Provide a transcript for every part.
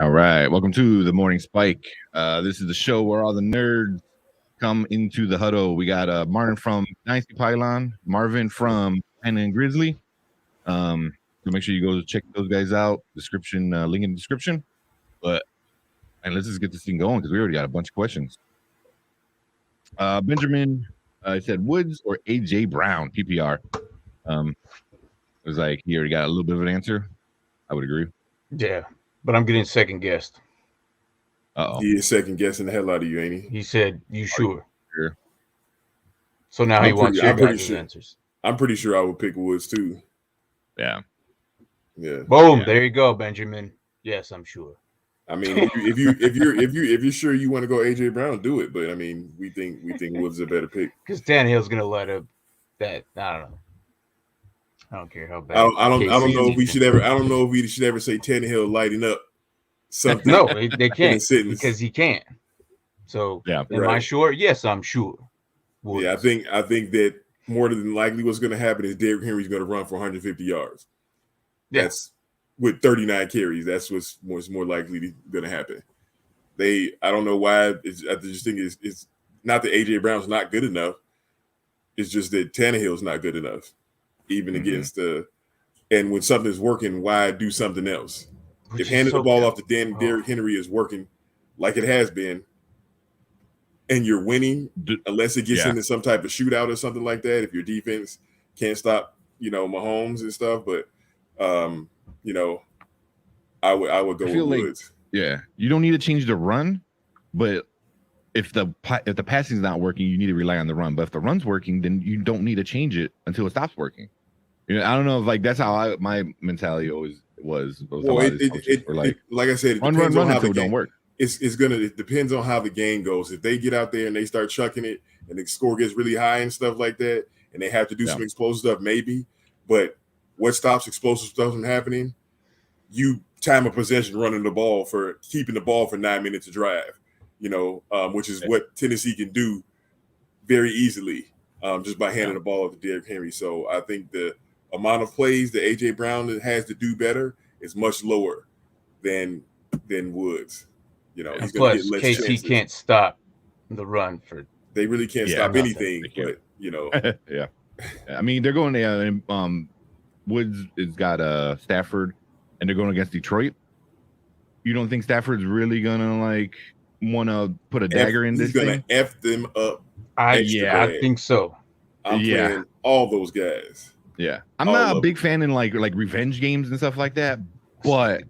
All right, welcome to the Morning Spike. This is the show where all the nerds come into the huddle. We got Martin from Dynasty Pylon, Marvin from Panda and Grizzly. So make sure you go check those guys out. Description, link in the description. But and let's just get this thing going because we already got a bunch of questions. Benjamin said Woods or AJ Brown PPR. It was like he already got a little bit of an answer. I would agree. Yeah, but I'm getting second guessed. Uh-oh. He is second guessing the hell out of you, ain't he? He said, "You sure?" Sure. So now he wants your guys' answers. I'm pretty sure I would pick Woods too. Yeah. Yeah. Boom! Yeah. There you go, Benjamin. Yes, I'm sure. I mean, if you're sure you want to go AJ Brown, do it. But I mean, we think Woods is a better pick because Tannehill's gonna let up that. I don't know. I don't care how bad. I don't know if we should ever. I don't know if we should ever say Tannehill lighting up something. No, they can't because he can't. So yeah, am I sure? Yes, I'm sure. Woods. Yeah, I think that more than likely what's going to happen is Derrick Henry's going to run for 150 yards. That's with 39 carries. That's what's more likely going to happen. I don't know why. I just think it's not that AJ Brown's not good enough. It's just that Tannehill's not good enough, even against and when something's working, why do something else? If handing the ball off to Derrick Henry is working like it has been, and you're winning, unless it gets into some type of shootout or something like that, if your defense can't stop, Mahomes and stuff. But, I would go with Woods. You don't need to change the run, but if the passing is not working, you need to rely on the run. But if the run's working, then you don't need to change it until it stops working. I don't know if that's how my mentality always was. Well, like I said, it depends on how the game don't work. It depends on how the game goes. If they get out there and they start chucking it and the score gets really high and stuff like that, and they have to do some explosive stuff, maybe. But what stops explosive stuff from happening? You time of possession running the ball for keeping the ball for 9 minutes to drive, which is what Tennessee can do very easily just by handing the ball off to Derrick Henry. So I think the amount of plays that AJ Brown has to do better is much lower than Woods. He's going to get less chances. KC can't stop the run for. They really can't stop anything, but yeah. I mean, they're going to Woods has got Stafford, and they're going against Detroit. You don't think Stafford's really gonna want to put a dagger in this thing? He's gonna F them up. I think so. I'm playing all those guys. Yeah, I'm not a big fan in like revenge games and stuff like that, but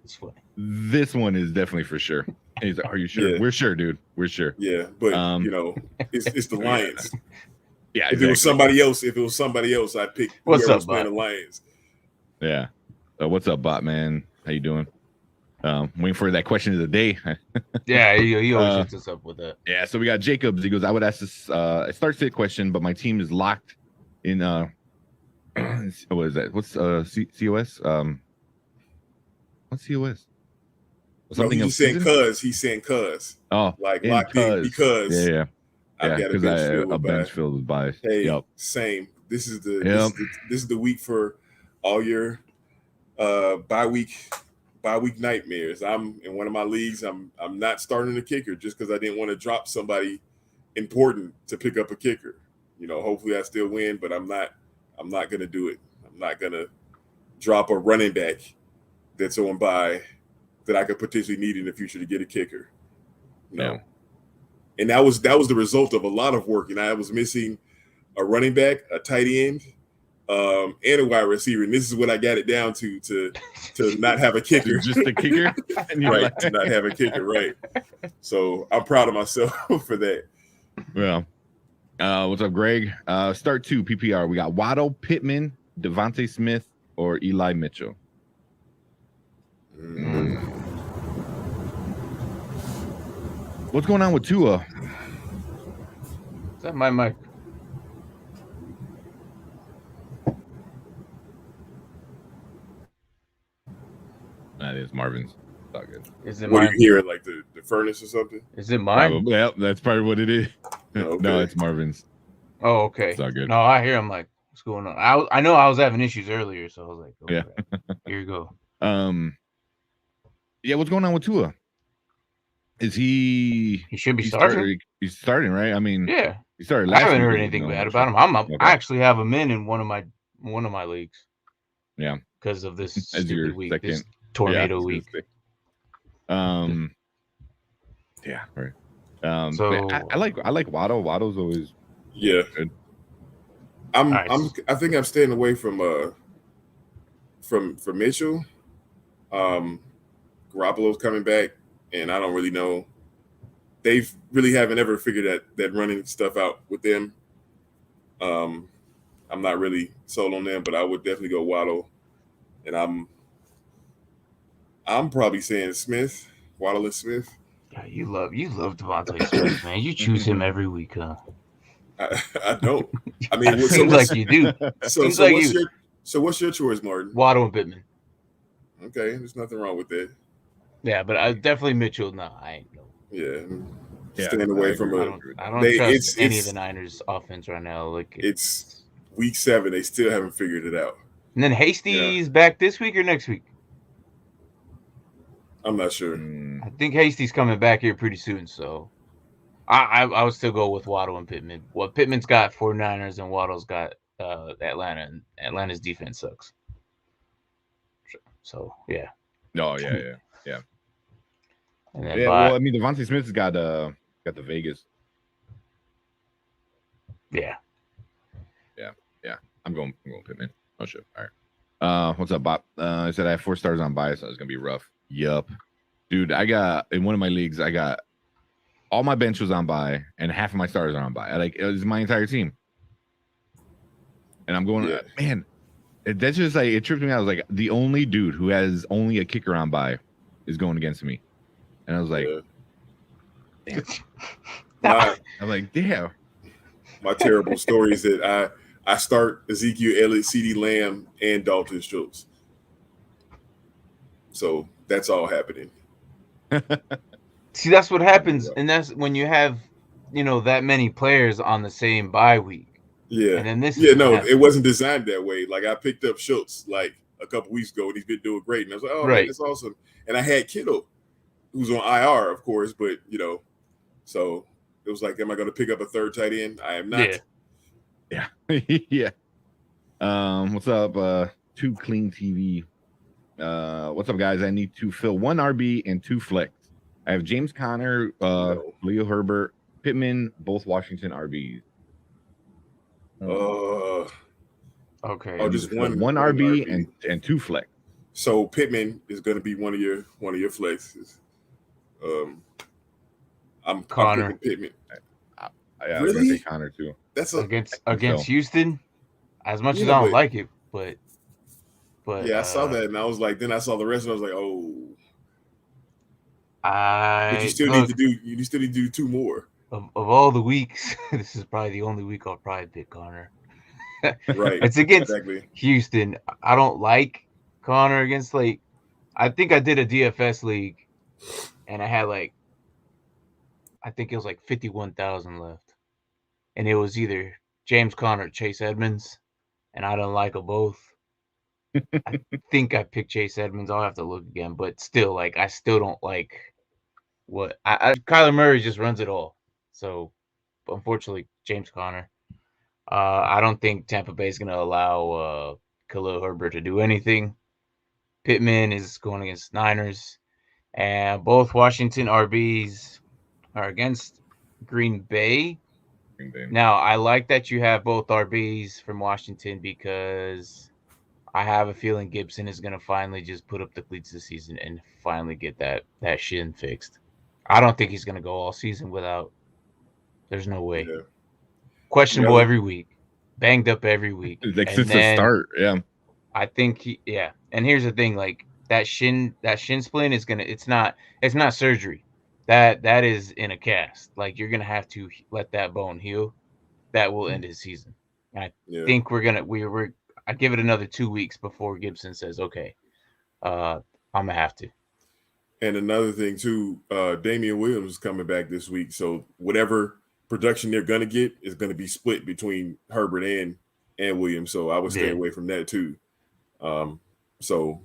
this one is definitely for sure. He's like, are you sure? Yeah. We're sure, dude. We're sure. Yeah, but it's the Lions. Yeah, if it was somebody else, I'd pick whoever's playing the Lions. Yeah. What's up, bot man? How you doing? Waiting for that question of the day. Yeah, he always hits us up with that. Yeah, so we got Jacobs. He goes, I would ask this a start sit question, but my team is locked in what is that? What's COS? What's COS? Something he's saying cuz. Oh, like locked in because I've got a bench filled with buys. Hey, same. This is the week for all your bye week nightmares. I'm in one of my leagues. I'm not starting a kicker just because I didn't want to drop somebody important to pick up a kicker. Hopefully I still win, but I'm not gonna do it. I'm not gonna drop a running back that's on bye that I could potentially need in the future to get a kicker. No. And that was the result of a lot of work. And I was missing a running back, a tight end, and a wide receiver. And this is what I got it down to not have a kicker. Just a kicker? Right, to not have a kicker, right. So I'm proud of myself for that. Well, what's up, Greg? Start 2 PPR. We got Waddle, Pittman, Devontae Smith, or Eli Mitchell. What's going on with Tua? Is that my mic? That is Marvin's. It's all good. Is it what are you hearing, like the furnace or something? Is it mine? Yeah, that's probably what it is. Okay. No, it's Marvin's. Oh, okay. It's all good. No, I hear him like, what's going on? I know I was having issues earlier, so I was like, okay, here you go. Yeah, what's going on with Tua? Is he? He should be starting. He's starting, right? I mean, yeah, he started I last haven't week. heard anything bad about him. I actually have him in one of my leagues. Yeah, because of this as stupid your week, second this tornado week. Yeah, right. So I like Waddle. Waddle's always good. I think I'm staying away from Mitchell. Garoppolo's coming back, and I don't really know. They've really haven't ever figured that running stuff out with them. I'm not really sold on them, but I would definitely go Waddle, and I'm probably saying Smith, Waddle and Smith. Yeah, you love Devontae Smith, man. You choose him every week, huh? I don't. I mean, it seems like you do. What's your choice, Martin? Waddle and Pittman. Okay, there's nothing wrong with that. Yeah, but I definitely Mitchell. No, I ain't no. Yeah, staying away from I don't trust any of the Niners' offense right now. Like it's week 7, they still haven't figured it out. And then Hasty's back this week or next week? I'm not sure. I think Hasty's coming back here pretty soon, so I would still go with Waddle and Pittman. Well, Pittman's got 49ers and Waddle's got Atlanta, and Atlanta's defense sucks. So yeah. Oh yeah. And then well, I mean, Devontae Smith's got the Vegas. Yeah. I'm going Pittman. Oh shit. All right. What's up, Bob? I said I have 4 stars on bias, so it's gonna be rough. Yup. Dude, I got in one of my leagues, I got all my bench was on bye and half of my stars are on bye. It was my entire team. And I'm going, man, that's just like it tripped me out. I was like, the only dude who has only a kicker on bye is going against me. And I was like, damn. I'm like, damn. My terrible story is that I start Ezekiel Elliott, CeeDee Lamb, and Dalton Schultz. So that's all happening. See, that's what happens, and that's when you have, that many players on the same bye week. Yeah. And then this. It wasn't designed that way. Like I picked up Schultz like a couple weeks ago, and he's been doing great. And I was like, oh, man, that's awesome. And I had Kittle, who's on IR, of course, but so it was like, am I going to pick up a third tight end? I am not. Yeah. Yeah. What's up? 2 Clean TV. What's up, guys? I need to fill 1 RB and 2 flex. I have James Conner, Leo Herbert, Pittman, both Washington RBs. Okay. Oh, just one RB and 2 flex. So Pittman is going to be one of your flexes. I'm picking Pittman. I was going to say Conner too. That's against Houston. As much as I don't like it, but yeah, I saw that and I was like, then I saw the rest and I was like, oh. But you still need to do 2 more. Of all the weeks, this is probably the only week I'll probably pick Conner. Right. It's against Houston. I don't like Conner against I think I did a DFS league and I had I think it was 51,000 left. And it was either James Conner or Chase Edmonds. And I don't like them both. I think I picked Chase Edmonds. I'll have to look again. But still, I still don't like what Kyler Murray just runs it all. So, unfortunately, James Conner. I don't think Tampa Bay is going to allow Khalil Herbert to do anything. Pittman is going against Niners. And both Washington RBs are against Green Bay. Now, I like that you have both RBs from Washington because I have a feeling Gibson is going to finally just put up the cleats this season and finally get that shin fixed. I don't think he's going to go all season without. There's no way. Yeah. Questionable every week. Banged up every week. Since the start, yeah. I think And here's the thing, that shin splint is it's not surgery. That is in a cast. You're gonna have to let that bone heal. That will end his season. And I think I'd give it another 2 weeks before Gibson says, okay, I'm gonna have to. And another thing too, Damian Williams is coming back this week. So whatever production they're gonna get is gonna be split between Herbert and Williams. So I would stay away from that too. So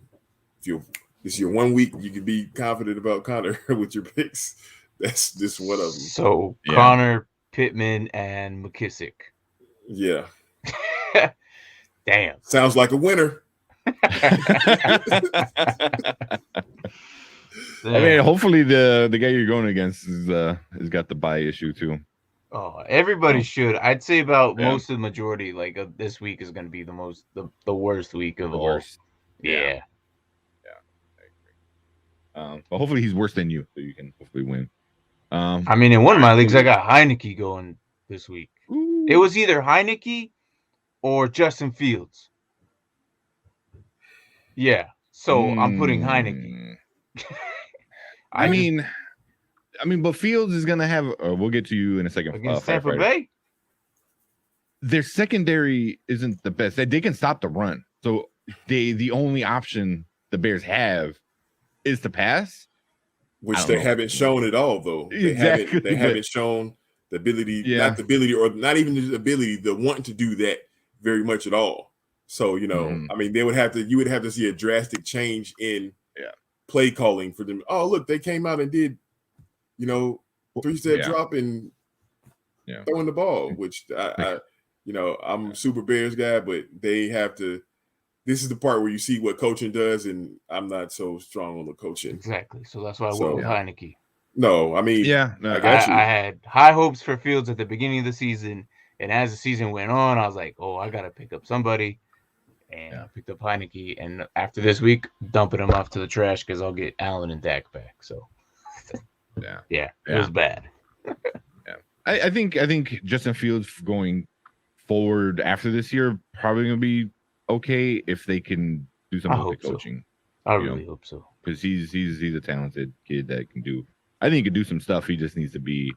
if this is your 1 week, you can be confident about Conner with your picks. That's just one of them. So Connor, Pittman, and McKissick. Yeah. Damn. Sounds like a winner. I mean, hopefully the guy you're going against is has got the bye issue too. Oh, everybody should. I'd say about most of the majority. Like this week is going to be the worst week of all. Worst. Yeah. I agree. But hopefully he's worse than you, so you can hopefully win. I mean, in one of my leagues, I got Heineke going this week. Ooh. It was either Heineke or Justin Fields. Yeah, so I'm putting Heineke. I mean, but Fields is gonna have. We'll get to you in a second. Against Tampa Bay. Their secondary isn't the best. They can stop the run, so the only option the Bears have is to pass, which they haven't shown at all. Though they haven't shown the ability, not the ability, or not even the ability, the wanting to do that very much at all. So I mean, you would have to see a drastic change in play calling for them. Oh, look, they came out and did, 3-step drop and throwing the ball, which I'm a super Bears guy, but they have to. This is the part where you see what coaching does, and I'm not so strong on the coaching. Exactly. So that's why I went with Heineke. No, I mean, I had high hopes for Fields at the beginning of the season, and as the season went on, I was like, oh, I got to pick up somebody. And I picked up Heineke, and after this week, dumping him off to the trash because I'll get Allen and Dak back. So, it was bad. I think Justin Fields going forward after this year probably gonna be okay if they can do something with the coaching. So. I really hope so because he's a talented kid that can do. I think he can do some stuff. He just needs to be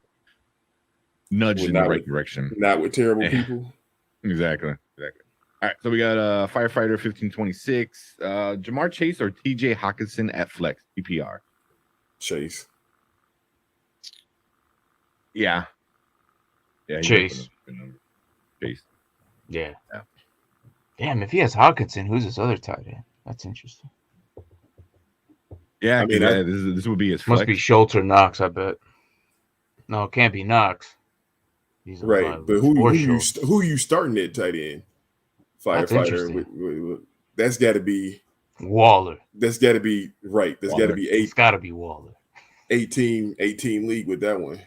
nudged in the right direction. Not with terrible people. Exactly. All right, so we got Firefighter 1526, Jamar Chase or TJ Hawkinson at flex PPR. Chase. Yeah. Chase. Chase. Yeah. Damn, if he has Hawkinson, who's his other tight end? That's interesting. Yeah, I mean, this would be his flex. Must be Schultz or Knox, I bet. No, it can't be Knox. He's right, but who you starting at tight end? Firefighter. That's got to be Waller. That's got to be right. That's got to be 8. It's got to be Waller. 18 league with that one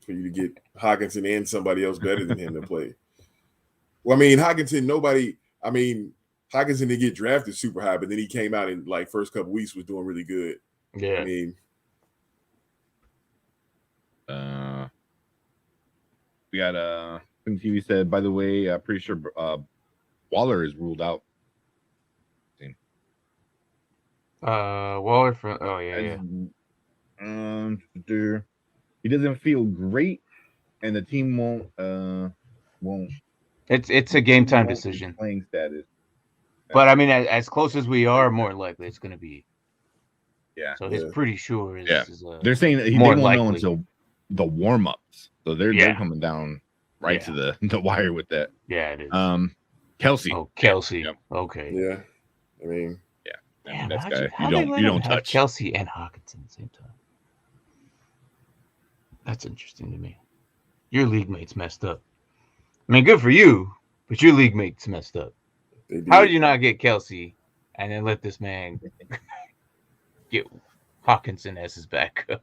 for you to get Hawkinson and somebody else better than him to play. Well, I mean, Hawkinson didn't get drafted super high, but then he came out in like first couple weeks was doing really good. Yeah. I mean, we got TV said, by the way, I'm pretty sure Waller is ruled out. Waller from he doesn't feel great, and the team won't. It's a game time decision. Playing status. But I mean, as close as we are, more likely it's going to be. Yeah. So he's pretty sure. They're saying that they won't know until the warm ups. So they're coming down to the wire with that. Yeah, it is. Kelsey. Oh, Kelsey. Yep. Okay. Yeah. I mean, damn, that's guy you don't touch. Kelsey and Hawkinson at the same time. That's interesting to me. Your league mate's messed up. I mean, good for you, but your league mate's messed up. How did you not get Kelsey and then let this man get Hawkinson as his backup?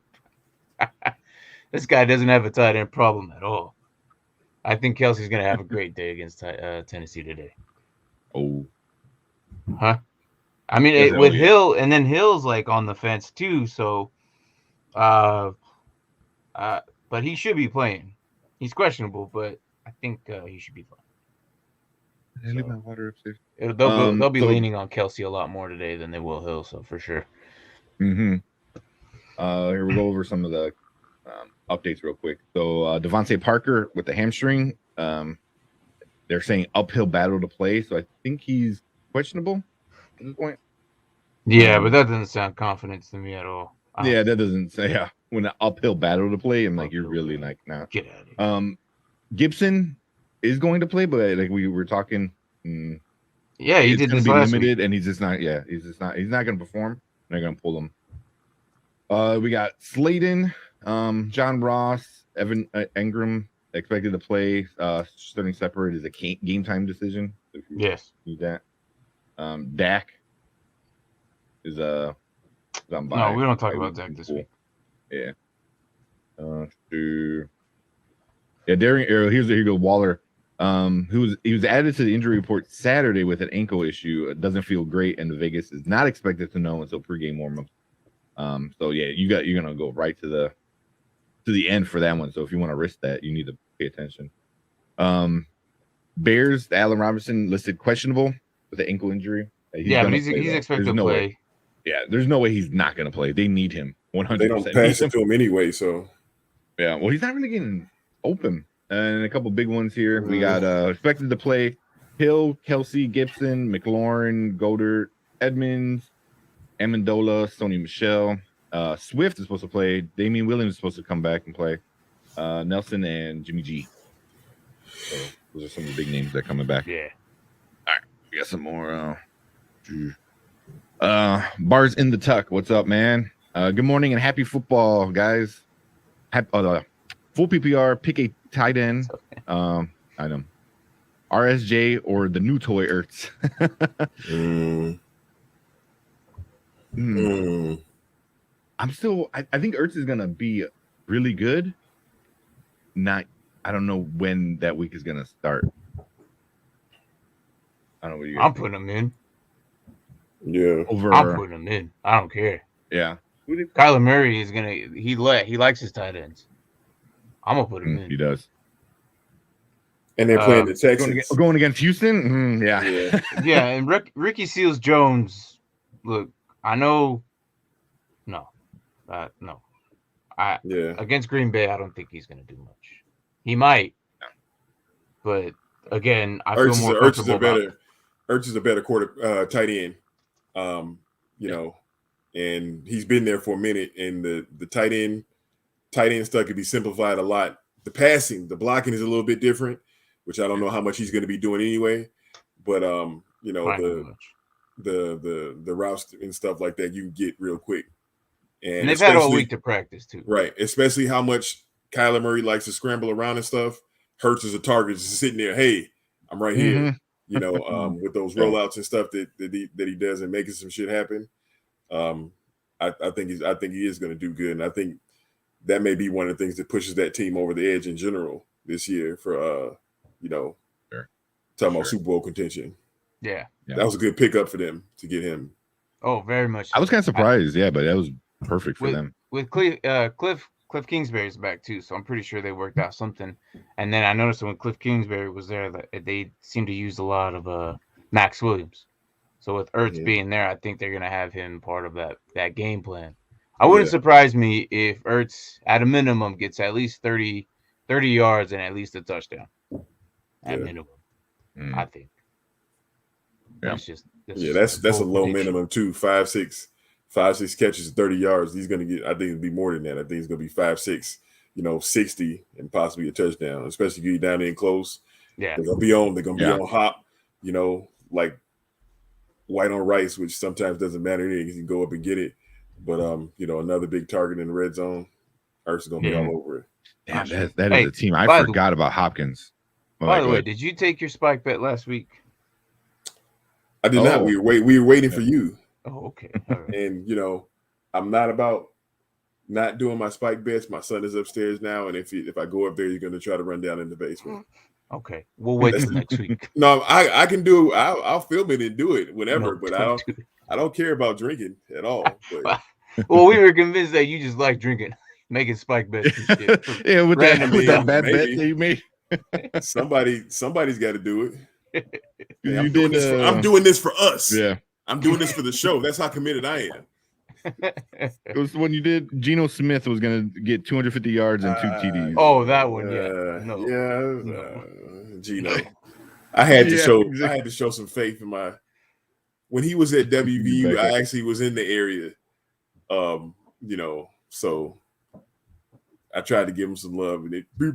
This guy doesn't have a tight end problem at all. I think Kelsey's going to have a great day against Tennessee today. Oh. Huh? I mean, with Hill, and then Hill's like on the fence too, so but he should be playing. He's questionable, but I think he should be fine. I leave my water upstairs. They'll be leaning on Kelsey a lot more today than they will Hill, so for sure. Mm-hmm. Here we'll go over some of the updates real quick. So Devontae Parker with the hamstring. They're saying uphill battle to play, so I think he's questionable at this point. Yeah, but that doesn't sound confident to me at all. Yeah, that doesn't say when an uphill battle to play. I'm like, you're really like nah. Get out of here. Gibson is going to play, but like we were talking. Yeah, he did this last week, and he's just not. Yeah, he's not going to perform. They're going to pull him. We got Slayton John Ross, Evan Engram expected to play. Starting separate is a game time decision. If you Yes. need that. Dak is on by. No, we don't talk about Dak this week. Yeah. Darian Arrow. Here you go. Waller. He was added to the injury report Saturday with an ankle issue. It doesn't feel great, and the Vegas is not expected to know until pregame warmups. So yeah, you're gonna go right to the end for that one. So if you want to risk that, you need to pay attention. Bears, Allen Robinson listed questionable with an ankle injury. But he's expected to play. Yeah, there's no way he's not going to play. They need him 100%. They don't pass it to him anyway, so. Yeah, well, he's not really getting open. And a couple big ones here. We got expected to play Hill, Kelsey, Gibson, McLaurin, Goddard, Edmonds, Amendola, Sony Michel. Swift is supposed to play. Damian Williams is supposed to come back and play. Nelson and Jimmy G. So those are some of the big names that are coming back. Yeah. All right. We got some more. Bars in the Tuck. What's up, man? Good morning and happy football, guys. Full PPR. Pick a tight end. I know. RSJ or the new toy Ertz. I'm still. I think Ertz is gonna be really good. I don't know when that week is gonna start. I don't know what you guys I'm putting him in. Yeah. I'm putting him in. I don't care. Yeah. Kyler Murray is gonna. He likes his tight ends. I'm gonna put him in. He does. And they're playing the Texans. Going against Houston. Yeah. Yeah. And Ricky Seals Jones. Look, I know. No. Against Green Bay, I don't think he's gonna do much. He might, but again, I feel more comfortable. Ertz is a better tight end. And he's been there for a minute. And the tight end stuff could be simplified a lot. The passing, the blocking is a little bit different, which I don't know how much he's going to be doing anyway. But the routes and stuff like that you can get real quick. And they've had all week to practice too. Right, especially how much Kyler Murray likes to scramble around and stuff. Hurts as a target, just sitting there. Hey, I'm right here. With those rollouts and stuff that he does and making some shit happen. I think he is going to do good, and I think that may be one of the things that pushes that team over the edge in general this year for talking about Super Bowl contention. Yeah, that was a good pickup for them to get him. Oh, very much. I was kind of surprised, but that was perfect for them. With Cliff Kingsbury's back too, so I'm pretty sure they worked out something. And then I noticed when Cliff Kingsbury was there that they seemed to use a lot of Max Williams. So with Ertz being there, I think they're gonna have him part of that game plan. I wouldn't surprise me if Ertz at a minimum gets at least 30 yards and at least a touchdown. At minimum. I think. Yeah. That's a low minimum too. 5-6 catches, 30 yards. He's gonna get. I think it'll be more than that. I think it's gonna be 5-6, 60 and possibly a touchdown. Especially if you get down in close. Yeah, they're gonna be on hop. Like white on rice, which sometimes doesn't matter. You can go up and get it, but another big target in the red zone. Ertz is gonna be all over it. Yeah, that is a team. I forgot about Hopkins. By the way, did you take your spike bet last week? I did not. We were waiting for you. Oh, okay. All right. And I'm not about not doing my spike bets. My son is upstairs now, and if I go up there, you're going to try to run down in the basement. Okay, we'll wait till next week. No, I can do. I'll film it and do it whenever. But I don't care about drinking at all. But. Well, we were convinced that you just like drinking, making spike bets. And shit. Yeah, with that bad bet that you made. Somebody's got to do it. Yeah, I'm doing this for us. Yeah, I'm doing this for the show. That's how committed I am. It was when you did. Geno Smith was going to get 250 yards and 2 TDs. Oh, that one, Geno. I had to show some faith in my. When he was at WVU, I actually was in the area. So I tried to give him some love, and it. I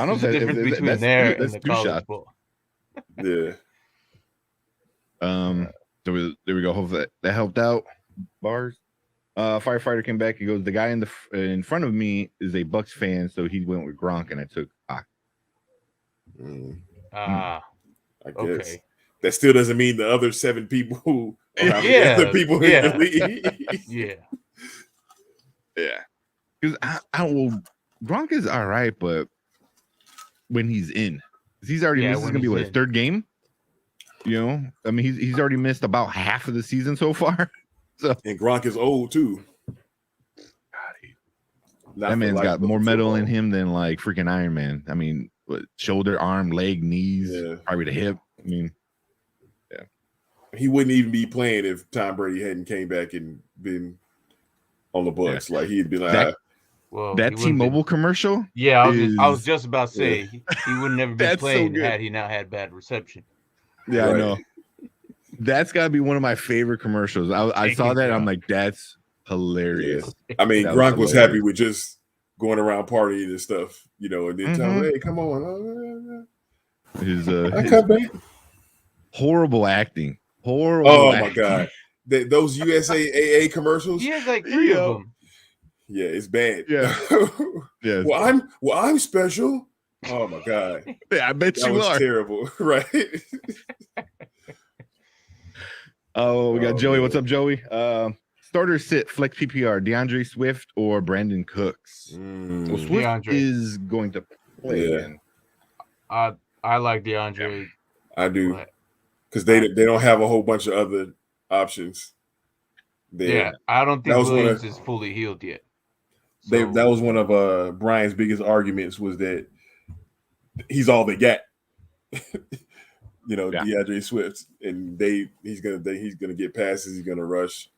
don't know if the difference between there and the college ball. Yeah. So there we go. Hopefully that helped out. Bars. Firefighter came back. He goes, the guy in front of me is a Bucks fan, so he went with Gronk, and I took Ak. I guess. Okay. That still doesn't mean the other 7 people who or how many Yeah, other people in yeah. the league. Yeah. Yeah. Because Gronk is all right, but when he's in, he's already Yeah, this is when gonna be he's what his in. 3rd game. You know, I mean, he's already missed about half of the season so far. So And Gronk is old too. that man's got more metal in him than like freaking Iron Man. I mean, what, shoulder, arm, leg, knees, probably the hip. I mean, yeah. He wouldn't even be playing if Tom Brady hadn't came back and been on the Bucks. Like he'd be like, that T-Mobile commercial. Yeah, I was just about to say he would never be playing so had he not had bad reception. Yeah, right. I know. That's got to be one of my favorite commercials. I saw that. I'm like, that's hilarious. Yeah. I mean, Gronk was happy with just going around partying and stuff, you know, and then tell him, hey, come on. His come back. Horrible acting. Horrible. Oh, acting. my God. Those USAA commercials. He has like 3 of them. Yeah, it's bad. Yeah. Yeah. Well, I'm special. Oh my God. Yeah, I bet that you was are. Terrible, right? Oh, we got Joey. Man. What's up, Joey? Starter sit, flex PPR, DeAndre Swift or Brandon Cooks. Well, Swift is going to play. Yeah. I like DeAndre. I do, because they don't have a whole bunch of other options. Yeah, I don't think Williams is fully healed yet. So. That was one of Brian's biggest arguments was that he's all they got. You know, DeAndre Swift, and he's gonna get passes. He's gonna rush.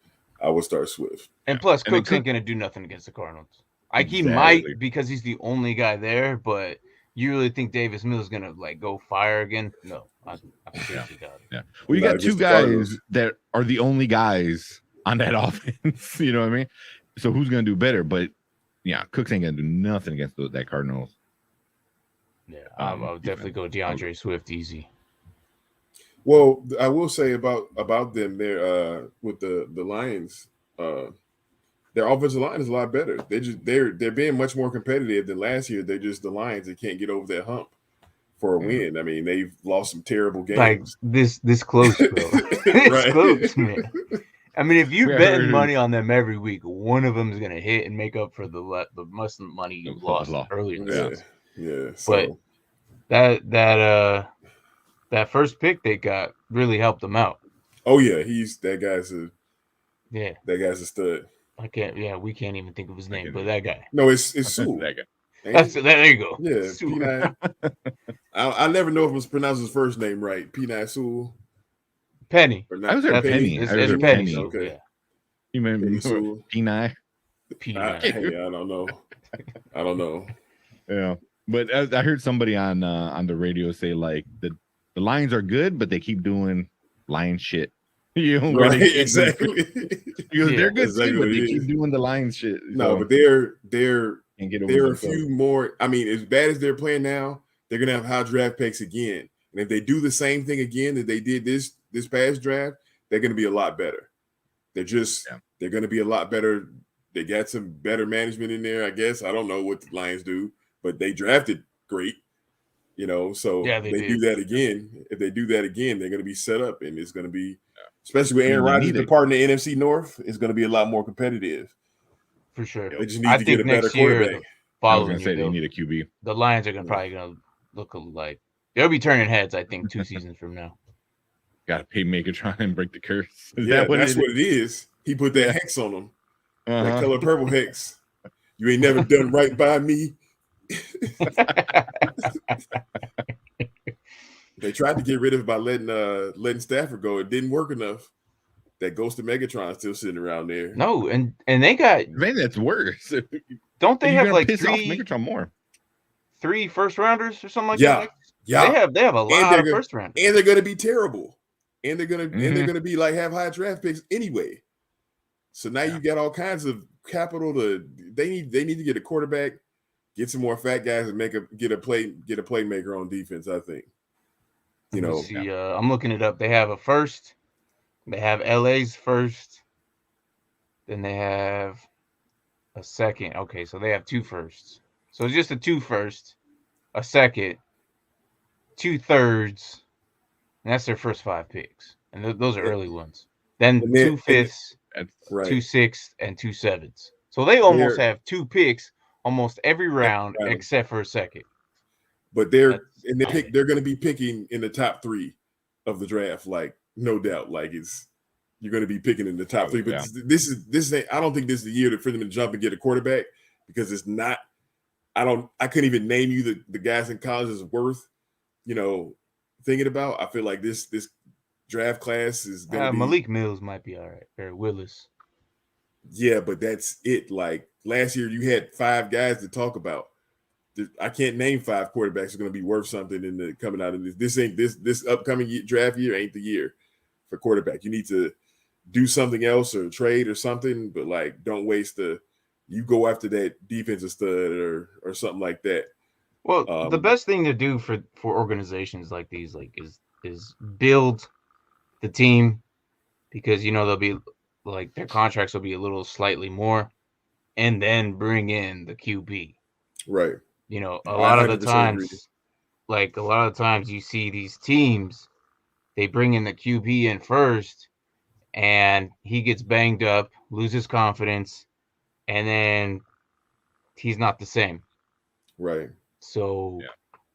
I will start Swift. And plus, Cooks ain't gonna do nothing against the Cardinals. He might because he's the only guy there, but you really think Davis Mills is gonna like go fire again? No, I seriously doubt it. Yeah. Well, you got 2 guys that are the only guys on that offense. You know what I mean? So who's gonna do better? But yeah, Cooks ain't gonna do nothing against that Cardinals. Yeah, I would definitely go DeAndre Swift easy. Well, I will say about them there with the Lions, their offensive line is a lot better. They're being much more competitive than last year. They're just the Lions that can't get over that hump for a win. I mean, they've lost some terrible games. Like this close, bro. This close, man. I mean, if you're betting money on them every week, one of them is gonna hit and make up for the most money you lost earlier. Yeah. So. But that first pick they got really helped them out. Oh yeah, that guy's a stud. We can't even think of his name, but that guy. No, it's Sewell. That guy. There you go. Yeah, P9. I never know if it was pronounced his first name right. P9 Sewell. Penny. I was at Penny. It's Penny. Okay. Yeah. You remember P9? P9. Hey, I don't know. Yeah. But I heard somebody on the radio say like the Lions are good, but they keep doing lion shit. You know, right? Exactly. Because they're good too, but they keep doing the Lions shit. No, but they're a few more. I mean, as bad as they're playing now, they're gonna have high draft picks again. And if they do the same thing again that they did this past draft, they're gonna be a lot better. They're gonna be a lot better. They got some better management in there, I guess. I don't know what the Lions do. But they drafted great, you know, so they do that again. If they do that again, they're going to be set up, and it's going to be, especially with Aaron Rodgers departing the NFC North, it's going to be a lot more competitive. For sure. They just need to get a better quarterback. Following you, they need a QB. The Lions are probably going to look like they'll be turning heads, I think, 2 seasons from now. Got to pay Megatron and break the curse. That's what it is. He put that hex on them, that color purple hex. You ain't never done right by me. They tried to get rid of it by letting Stafford go. It didn't work enough. That Ghost of Megatron still sitting around there. No, and they got. Maybe that's worse. Don't they have like piss off Megatron more? 3 first rounders or something like that? Yeah. They have a lot of first rounders, and they're going to be terrible, and they're going to be like have high draft picks anyway. So now you got all kinds of capital they need to get a quarterback. Get some more fat guys and get a playmaker on defense. I think. You know. See, I'm looking it up. They have a first. They have LA's first. Then they have a second. Okay, so they have 2 firsts. So it's just a 2 first, a second, 2 thirds, and that's their first 5 picks. And those are early ones. Then 2 fifths, 2 sixths, and 2 sevenths. So they almost have 2 picks almost every round except for a second. But they're going to be picking in the top 3 of the draft, like no doubt. Like you're going to be picking in the top 3. But this I don't think this is the year for them to jump and get a quarterback, because it's not. I couldn't even name you the guys in college is worth, thinking about. I feel like this draft class is going to be. Malik Mills might be all right, or Willis. Yeah, but that's it. Like last year, you had 5 guys to talk about. I can't name 5 quarterbacks are going to be worth something in the coming out of this. This upcoming draft year ain't the year for quarterback. You need to do something else or trade or something, but like don't waste you go after that defensive stud or something like that. Well, the best thing to do for organizations like these, like is build the team, because they'll be like their contracts will be a little slightly more, and then bring in the QB. Right. A lot of the times you see these teams, they bring in the QB in first, and he gets banged up, loses confidence, and then he's not the same. Right. So,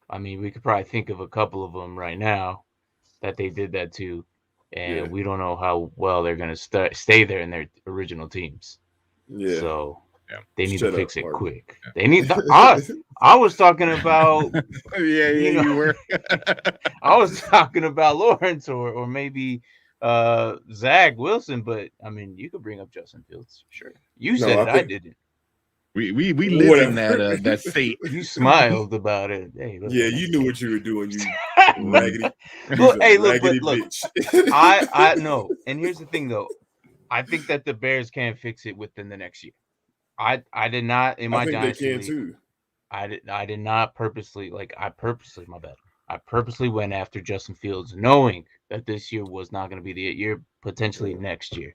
I mean, we could probably think of a couple of them right now that they did that to, and we don't know how well they're going to stay there in their original teams. Yeah. So they need to fix it quick. Yeah. They need. I was talking about. You were. I was talking about Lawrence or maybe Zach Wilson, but I mean, you could bring up Justin Fields, sure. You said it, I didn't. We live in that state. You smiled about it. Hey, look, you knew what you were doing. You raggedy. Look, bitch. I know. And here's the thing, though. I think that the Bears can fix it within the next year. I did not in my Dynasty league. Too. I did not purposely my bad. I purposely went after Justin Fields, knowing that this year was not going to be the year, potentially next year.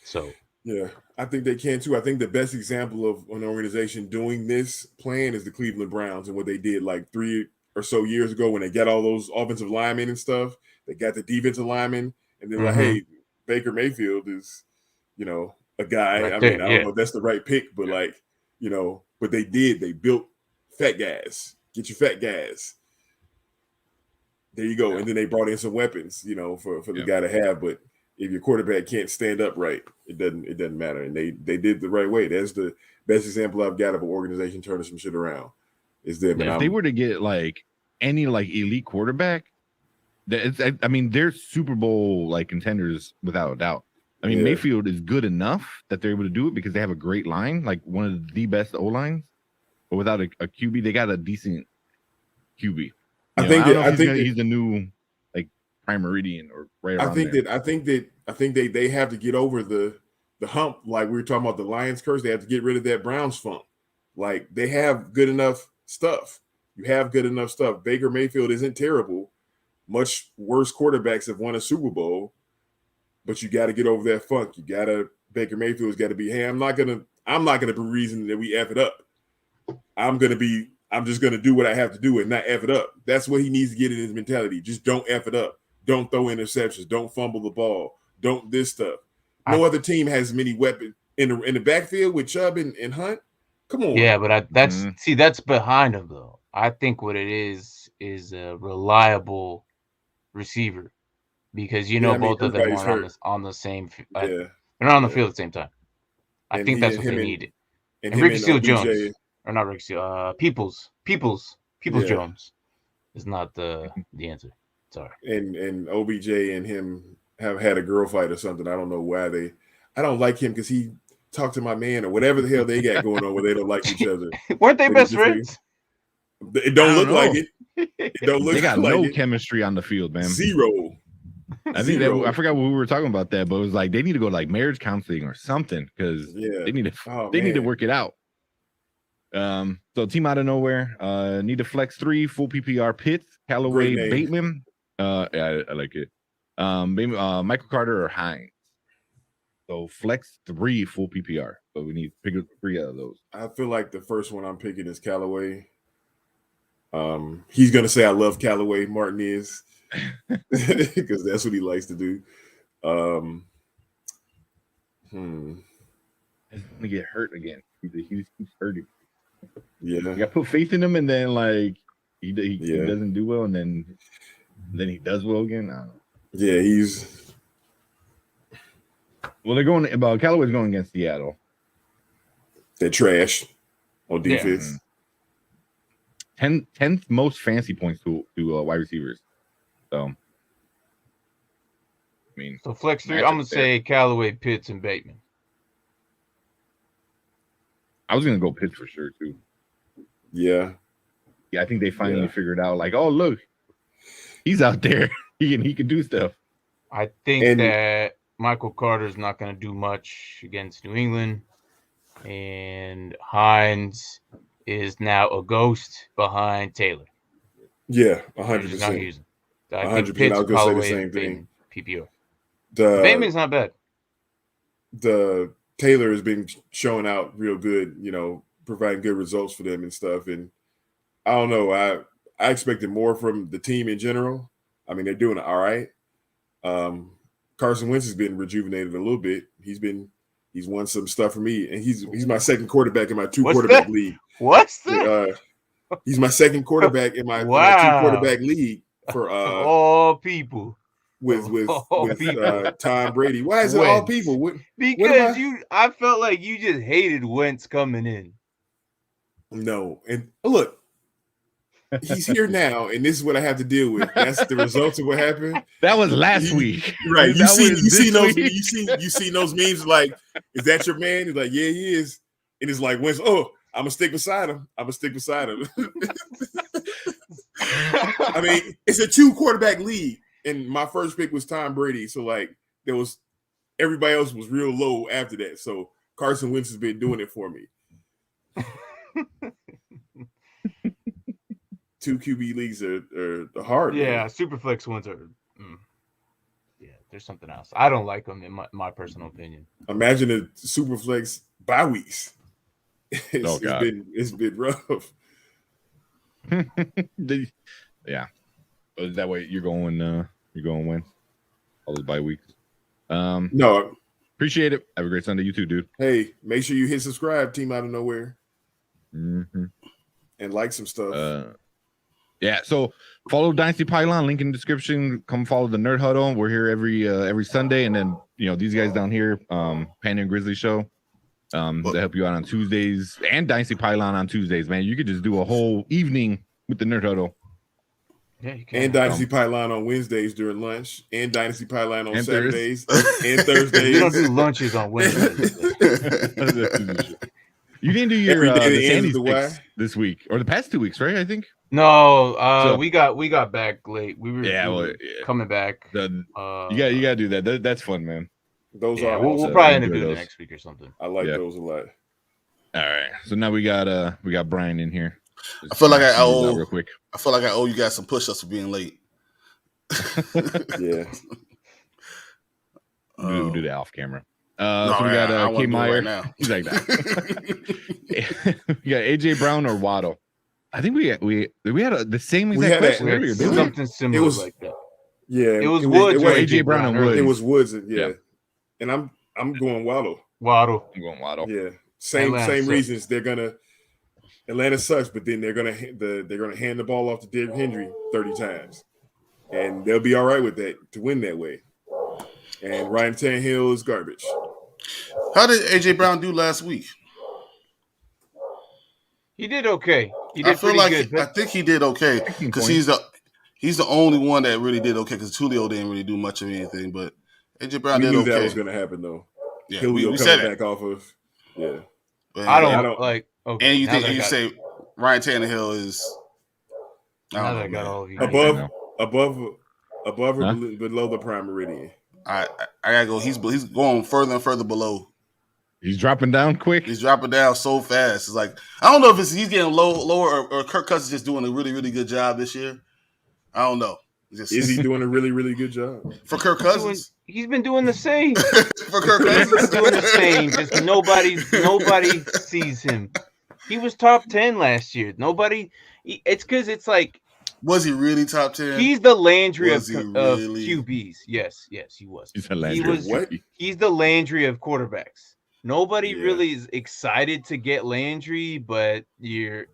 So. Yeah, I think they can too. I think the best example of an organization doing this plan is the Cleveland Browns and what they did like 3 or so years ago when they got all those offensive linemen and stuff. They got the defensive linemen, and they're like, hey, Baker Mayfield is, a guy. Right, I mean, I don't know if that's the right pick, but but they did. They built fat guys. Get your fat guys. There you go. Yeah. And then they brought in some weapons, for the guy to have, but if your quarterback can't stand up right, it doesn't matter. And they did the right way. That's the best example I've got of an organization turning some shit around. Is them. If they were to get like any like elite quarterback, they're Super Bowl like contenders without a doubt. I mean, Mayfield is good enough that they're able to do it because they have a great line, like one of the best O lines. But without a QB, they got a decent QB. I think he's the new Prime Meridian or right around I think they have to get over the hump, like we were talking about the Lions curse. They have to get rid of that Browns funk. Like they have good enough stuff. You have good enough stuff. Baker Mayfield isn't terrible. Much worse quarterbacks have won a Super Bowl, but you got to get over that funk. Baker Mayfield's got to be, hey, I'm not gonna be reason that we F it up. I'm just gonna do what I have to do and not F it up. That's what he needs to get in his mentality. Just don't F it up. Don't throw interceptions. Don't fumble the ball. Don't this stuff. No other team has as many weapons in the backfield with Chubb and Hunt. Come on. Yeah, but that's behind him though. I think what it is a reliable receiver, because both of them are on the same. They're not on the field at the same time. I think that's what they needed. And Ricky Seals-Jones, or not Ricky Seals, Peoples Jones is not the answer. Sorry. And OBJ and him have had a girl fight or something. I don't know why I don't like him because he talked to my man or whatever the hell they got going on where they don't like each other. Weren't they best friends? It don't look like it. It don't look. They got like no chemistry on the field, man. Zero. I think I forgot what we were talking about that, but it was like they need to go to like marriage counseling or something because they need to work it out. So team out of nowhere, need to flex 3 full PPR Pitts, Callaway, Bateman. I like it. Maybe Michael Carter or Hines. So flex 3 full PPR. So we need to pick 3 out of those. I feel like the first one I'm picking is Callaway. He's gonna say I love Callaway. Martin is because that's what he likes to do. He's gonna get hurt again. He's hurting. Yeah, you got to put faith in him, and then like he doesn't do well, and then he does well again. I don't know. Yeah, he's. Well, they're going about Callaway's going against Seattle. They're trash on defense. Yeah. 10th most fantasy points to wide receivers. So, I mean, so flex 3. I'm gonna say Callaway, Pitts, and Bateman. I was gonna go Pitts for sure too. Yeah, I think they finally figured out. Like, oh look, he's out there. he can do stuff. I think that Michael Carter's not gonna do much against New England, and Hines is now a ghost behind Taylor. Yeah, 100%. 100%. I was going to say the same thing. PPR. Bateman's not bad. The Taylor has been showing out real good, providing good results for them and stuff. And I don't know, I expected more from the team in general. I mean, they're doing it all right. Carson Wentz has been rejuvenated a little bit. He's won some stuff for me, and he's my second quarterback in my 2-quarterback league. What's that? He's my second quarterback in my 2-quarterback league for all people with Tom Brady. Why is it all people? Because I felt like you just hated Wentz coming in. No, and look, he's here now, and this is what I have to deal with. That's the results of what happened. That was last week, right? You see those memes like, is that your man? He's like, yeah, he is, and it's like, Wentz, I'm gonna stick beside him. I mean, it's a 2-quarterback league, and my first pick was Tom Brady, so like everybody else was real low after that. So Carson Wentz has been doing it for me. 2 QB leagues are hard. Yeah, man. Superflex ones are. Yeah, there's something else. I don't like them in my personal opinion. Imagine a Superflex bye weeks. It's been rough. Yeah, is that way you're going win all those bye weeks? No, appreciate it. Have a great Sunday, you too, dude. Hey, make sure you hit subscribe, team out of nowhere, and like some stuff. Yeah, so follow Dynasty Pylon, link in the description. Come follow the Nerd Huddle. We're here every Sunday, and then these guys down here, Panda and Grizzly show. They help you out on Tuesdays, and Dynasty Pylon on Tuesdays, man. You could just do a whole evening with the Nerd Huddle. Yeah, you can. And Dynasty Pylon on Wednesdays during lunch, and Dynasty Pylon on Saturdays and Thursdays. We don't do lunches on Wednesdays. You didn't do your the Sandy's picks this week or the past 2 weeks, right? I think. No, we got back late. We were coming back. You gotta do that. That's fun, man. Those we'll probably end up doing it next week or something. I like those a lot. All right, so now we got Brian in here. I feel like I owe you guys some push-ups for being late. Yeah. We'll do that off camera. So we got K Meyer. Right now. He's like that. We got AJ Brown or Waddle. I think we had the same exact question earlier. Something similar like that. Yeah, it was Woods or AJ Brown and Woods. It was Woods. Yeah. And I'm going Waddle. I'm going Waddle. Yeah, same reasons. They're gonna. Atlanta sucks, but then they're gonna hand the ball off to Derrick Henry 30 times, and they'll be all right with that to win that way. And Ryan Tannehill is garbage. How did AJ Brown do last week? He did okay. I feel like I think he did okay because he's the only one that really did okay because Julio didn't really do much of anything, but AJ Brown did okay. That was going to happen though. Yeah, Julio we coming said back off of I don't like. Okay, and you say Ryan Tannehill is all of you above or below the prime meridian. I gotta go. He's going further and further below. He's dropping down quick. He's dropping down so fast. It's like I don't know if he's getting lower or Kirk Cousins just doing a really, really good job this year. I don't know. Is he doing a really, really good job? For Kirk Cousins? He's been doing the same. For Kirk He's Cousins? been doing the same. Just nobody sees him. He was top 10 last year. It's because it's like. Was he really top 10? He's the Landry of really? QBs. Yes, he was. He's a Landry. He's the Landry of quarterbacks. Nobody really is excited to get Landry, but you're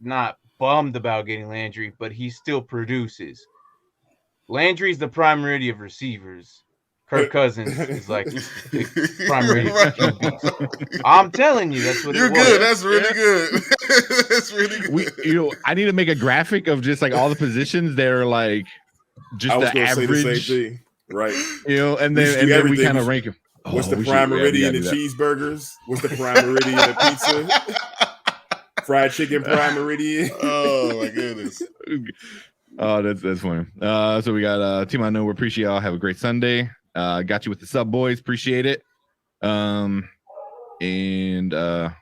not bummed about getting Landry, but he still produces. Landry's the primary of receivers. Kirk Cousins is like the primary of QBs. I'm telling you, that's what you're it was. good. That's really good. That's really good. I need to make a graphic of just like all the positions that are like just the average. Say the same thing. Right. And then we kind of rank them. What's the prime meridian in the cheeseburgers? What's the prime meridian in the pizza? Fried chicken prime meridian. Oh my goodness. Oh, that's funny. So we got Team I Know. We appreciate y'all. Have a great Sunday. Got you with the sub, boys. Appreciate it. And Utam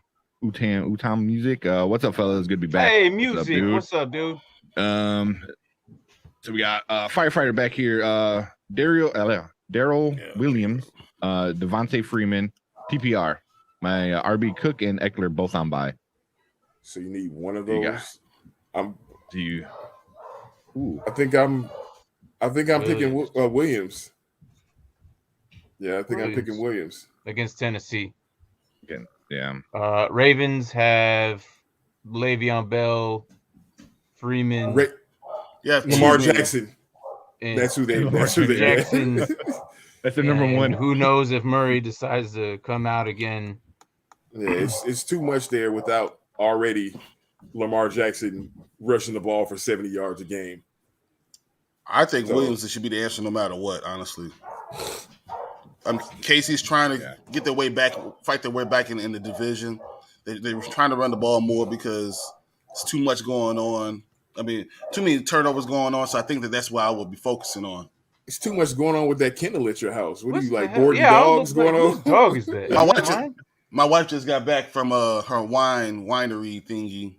Music. What's up, fellas? Good to be back. Hey, Music. What's up, dude? So we got firefighter back here. Daryl Williams, Devontae Freeman, PPR. My RB Cook and Eckler both on by. So you need one of those. Ooh. I think I'm picking Williams. Yeah, I think I'm picking Williams against Tennessee. Again, yeah. Ravens have Le'Veon Bell, Freeman. Lamar Jackson. That's who they. Jackson. That's the number one. Who knows if Murray decides to come out again? Yeah, it's too much there without already Lamar Jackson rushing the ball for 70 yards a game. I think Williams should be the answer no matter what, honestly. Casey's trying to get their way back, fight their way back in the division. They were trying to run the ball more because it's too much going on. I mean, too many turnovers going on, so I think that's what I would be focusing on. It's too much going on with that kennel at your house. What are you like, boarding dogs going on? Whose dog is that? My wife just got back from her winery thingy,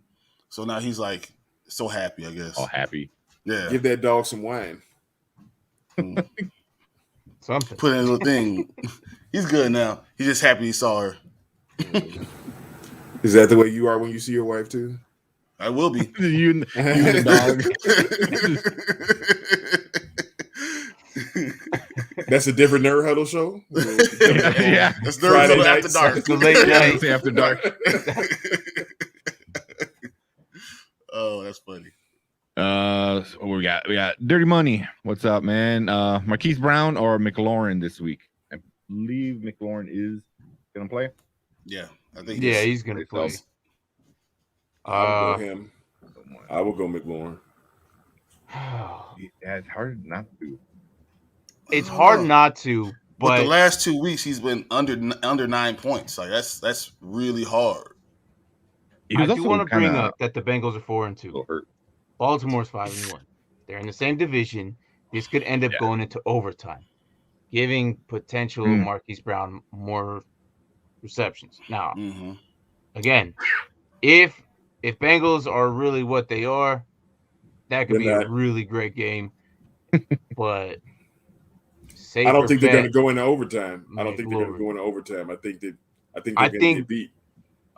so now he's like so happy, I guess. Oh, happy. Yeah. Give that dog some wine. Something. Put in a little thing. He's good now. He's just happy he saw her. Is that the way you are when you see your wife too? I will be. you the dog. That's a different Nerd Huddle show. Yeah. That's Nerd Huddle after dark. It's the late night after dark. Oh, that's funny. What we got Dirty Money. What's up, man? Marquise Brown or McLaurin this week? I believe McLaurin is gonna play. Yeah, I think. Yeah, he's gonna play. I'll go him. I will go McLaurin. Yeah, it's hard not to. It's hard not to, but the last 2 weeks he's been under 9 points. Like that's really hard. I do want to bring up that the Bengals are 4-2. Baltimore's 5-1. They're in the same division. This could end up going into overtime, giving potential Marquise Brown more receptions. Now, again, if Bengals are really what they are, that could be a really great game. But I don't think they're going to go into overtime. I think they're going to go into overtime. I think they're going to get beat.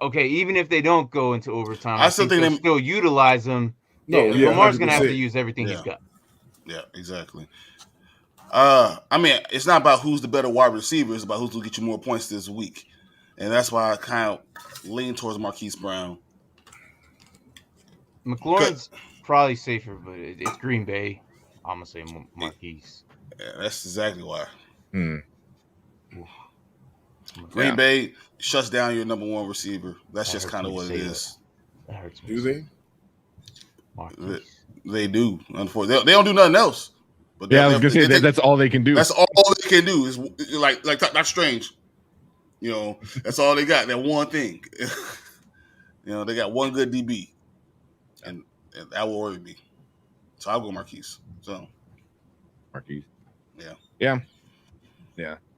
Okay, even if they don't go into overtime, I still think they'll still utilize them. No, Lamar's going to have to use everything he's got. Yeah, exactly. I mean, it's not about who's the better wide receiver. It's about who's going to get you more points this week. And that's why I kind of lean towards Marquise Brown. McLaurin's probably safer, but it's Green Bay. I'm going to say Marquise. Yeah, that's exactly why. Green Bay shuts down your number one receiver. That's just kind of what it is. That hurts me. Do they? They do. Unfortunately, they don't do nothing else. But I was gonna say that's all they can do. That's all they can do is like that's strange. You know, that's all they got. That one thing. You know, they got one good DB, and that will worry me. So I'll go Marquise. So Marquise. Yeah.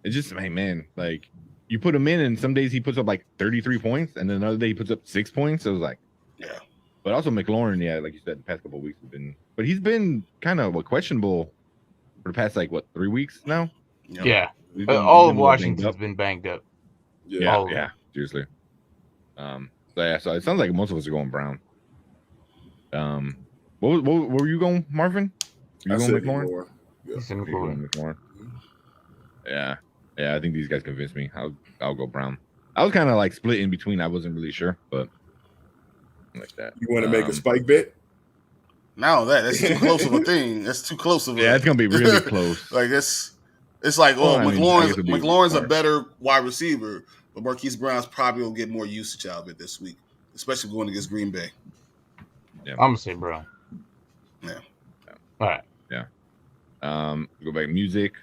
It's just man, like you put him in, and some days he puts up like 33 points, and then another day he puts up 6 points. So it was like, yeah. But also McLaurin, yeah, like you said, the past couple of weeks have been, but he's been kind of questionable for the past 3 weeks now. Yeah. He's All of been Washington's been banged up. Yeah, seriously. So it sounds like most of us are going Brown. What were you going, Marvin? Were you going McLaurin? McLaurin. Yeah, I think these guys convinced me. I'll go Brown. I was kind of like split in between. I wasn't really sure, but like that. You want to make a spike bet? No, that's too close of a thing. That's too close of a. Yeah, it's gonna be really close. Like it's like, McLaurin's a better wide receiver, but Marquise Brown's probably will get more usage out of it this week, especially going against Green Bay. Yeah, I'm gonna say Brown. Yeah. All right. Yeah. Go back to music.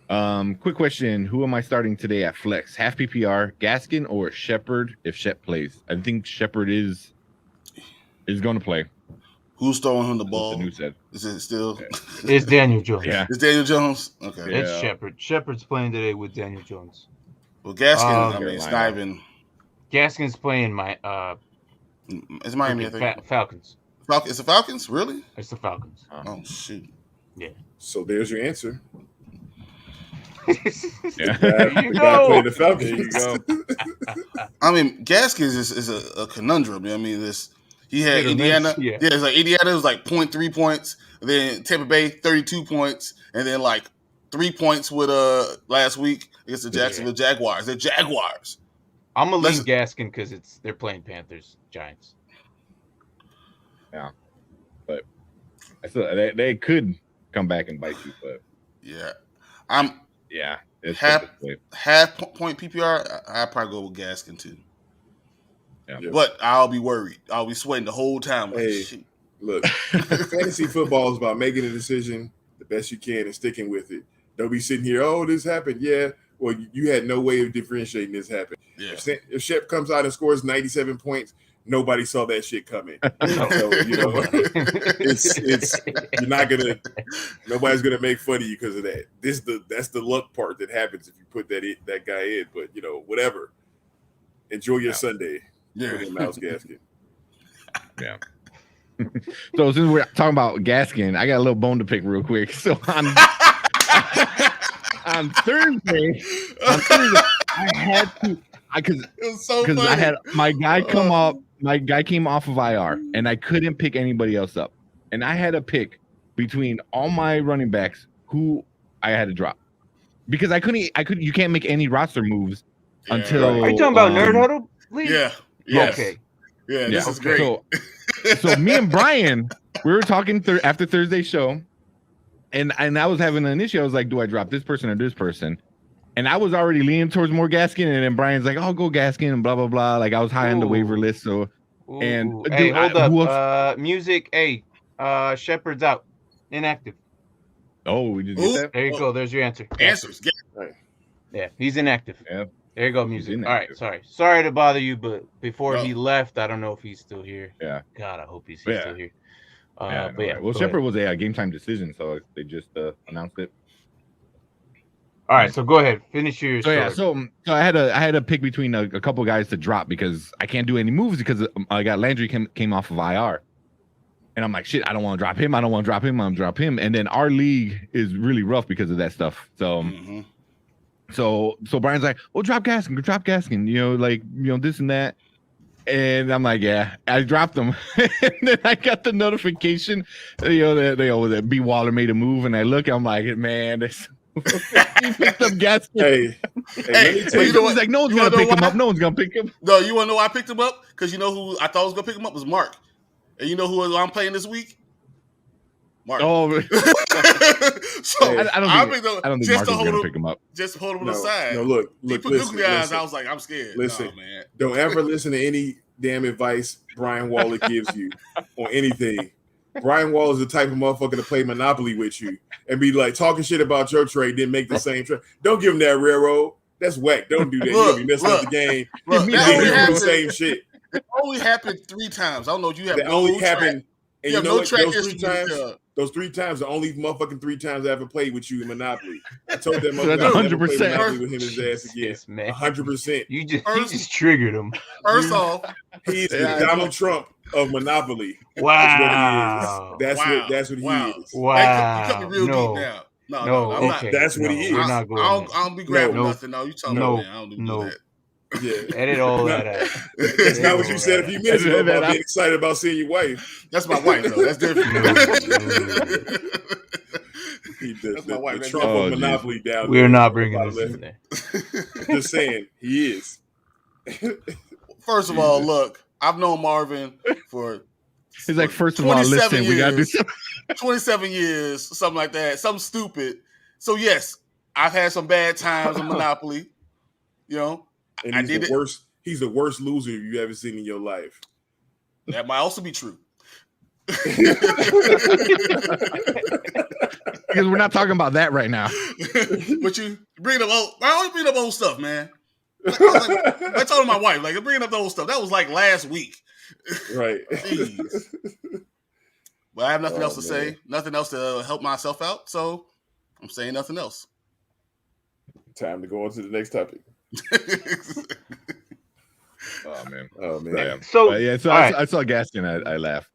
Quick question: who am I starting today at flex? Half PPR, Gaskin or Shepard if Shep plays? I think Shepard is going to play. Who's throwing him the ball? The news said. Is it still? Yeah. It's Daniel Jones. Yeah. It's Daniel Jones. Okay. It's Shepard. Shepard's playing today with Daniel Jones. Well, Gaskin. It's not even. Gaskin's playing It's Miami. I think. Falcons. It's the Falcons, really? It's the Falcons. Oh shoot. Yeah. So there's your answer. Yeah. There you go. The Falcons. There you go. I mean, Gaskins is a conundrum. I mean, he had Indiana. Yeah, it's like Indiana was like 0.3 points. Then Tampa Bay 32 points, and then like 3 points with last week against the Jacksonville Jaguars. They're Jaguars. I'm gonna leave Gaskin because they're playing Panthers Giants. Yeah, but they could come back and bite you, but it's half point PPR. I probably go with Gaskin too. Yeah. But I'll be worried. I'll be sweating the whole time. Look, fantasy football is about making a decision the best you can and sticking with it. Don't be sitting here, oh, this happened. Yeah, well, you had no way of differentiating this happened. Yeah. If Shep comes out and scores 97 points, nobody saw that shit coming. So, it's you're not gonna. Nobody's gonna make fun of you because of that. That's the luck part that happens if you put that guy in. But whatever. Enjoy your Sunday. Yeah, Mouse Gaskin. Yeah. So since we're talking about Gaskin, I got a little bone to pick real quick. So on Thursday, I had to because I had my guy come up. My guy came off of IR, and I couldn't pick anybody else up, and I had to pick between all my running backs who I had to drop because I couldn't. You can't make any roster moves until. Are you talking about Nerd Huddle? Please? Yeah. Yes. Okay. Yeah, this is great. So me and Brian, we were talking after Thursday's show, and I was having an issue. I was like, do I drop this person or this person? And I was already leaning towards more Gaskin, and then Brian's like, "I'll go Gaskin," and blah blah blah. Like I was high on the waiver list. So, and hey, hold up. Music. Hey, Shepard's out, inactive. Oh, we just get that. There you go. There's your answer. Answers. Yeah, he's inactive. Yeah. There you go, music. All right, sorry to bother you, but before he left, I don't know if he's still here. Yeah. God, I hope he's still here. Well, Shepard was a game time decision, so they just announced it. All right, so go ahead, finish your story. So I had to pick between a couple guys to drop because I can't do any moves because I got Landry came off of IR, and I'm like, shit, I don't want to drop him. I'm gonna drop him, and then our league is really rough because of that stuff. So. Mm-hmm. So Brian's like, well, drop Gaskin, this and that. And I'm like, yeah, I dropped them. And then I got the notification, that B Waller made a move. And I look, I'm like, man, he picked up Gaskin. Hey, he's like, no one's going to pick him up. No one's going to pick him. No, you want to know why I picked him up? Because you know who I thought was going to pick him up was Mark. And you know who I'm playing this week? Mark. Oh, so I don't think Mark is going to pick him up. Just hold him on the side. No, look. He put googly eyes. I was like, I'm scared. Listen, man. Don't ever listen to any damn advice Brian Waller gives you on anything. Brian Waller is the type of motherfucker to play Monopoly with you and be like talking shit about your trade, then make the same trade. Don't give him that railroad. That's whack. Don't do that. You'll be messing up the game. The same shit. It only happened 3 times. I don't know if you have. That only happened. And you have no track those 3 times, the only motherfucking 3 times I ever played with you in Monopoly. I told that motherfucker I'd never 100%. play Monopoly with him his ass again. 100%. You just triggered him. First off, he's the Donald Trump of Monopoly. Wow. That's what he is. Wow. You cut me real deep now. No, I'm not. That's what he is. We're not going I don't be grabbing there. nothing. No, you talking about, man. I don't do that. Yeah. Edit all that out. That's not what you said a few minutes ago about being excited about seeing your wife. That's my wife, though. That's different. That's my wife. The Trump of Monopoly down there. We're not bringing this in there. Just saying, he is. First of all, look, I've known Marvin for. He's like, first of all, listen, we gotta do something. 27 years, something like that, something stupid. So yes, I've had some bad times in Monopoly. You know, and he's the worst loser you've ever seen in your life. That might also be true. Because we're not talking about that right now. But you bring up old. I always bring up old stuff, man. I told my wife, like, bringing up the old stuff. That was like last week. Right. Jeez. But I have nothing else to say. Nothing else to help myself out. So I'm saying nothing else. Time to go on to the next topic. Oh man. Yeah. So I saw Gaston. I laughed.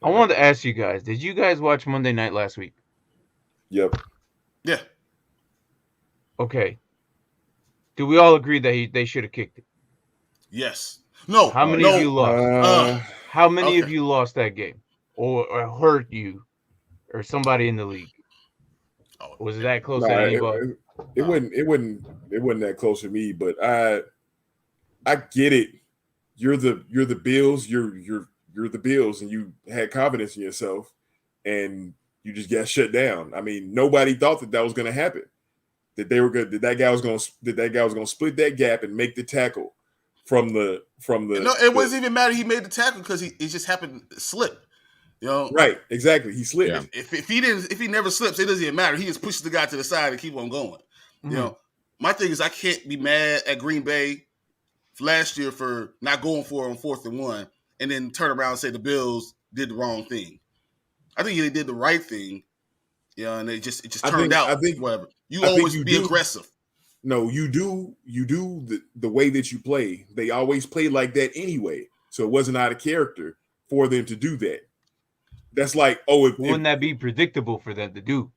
I wanted to ask you guys: did you guys watch Monday Night last week? Yep. Yeah. Okay. Do we all agree that they should have kicked it? Yes. No. How many of you lost? How many of you lost that game, or hurt you, or somebody in the league? Was it that close to anybody? It wasn't that close to me, but I get it. You're the Bills. You're the Bills, and you had confidence in yourself, and you just got shut down. I mean, nobody thought that was going to happen. That they were good. That guy was going to split that gap and make the tackle from the. No, it wasn't even matter. He made the tackle because it just happened to slip. You know, right? Exactly. He slipped. Yeah. If he never slips, it doesn't even matter. He just pushes the guy to the side and keep on going. Mm-hmm. You know, my thing is I can't be mad at Green Bay last year for not going for it on 4th and 1, and then turn around and say the Bills did the wrong thing. I think they did the right thing. You know, and it just turned out. I think whatever. You always be aggressive. No, you do the way that you play. They always play like that anyway. So it wasn't out of character for them to do that. That's like, wouldn't that be predictable for them to do?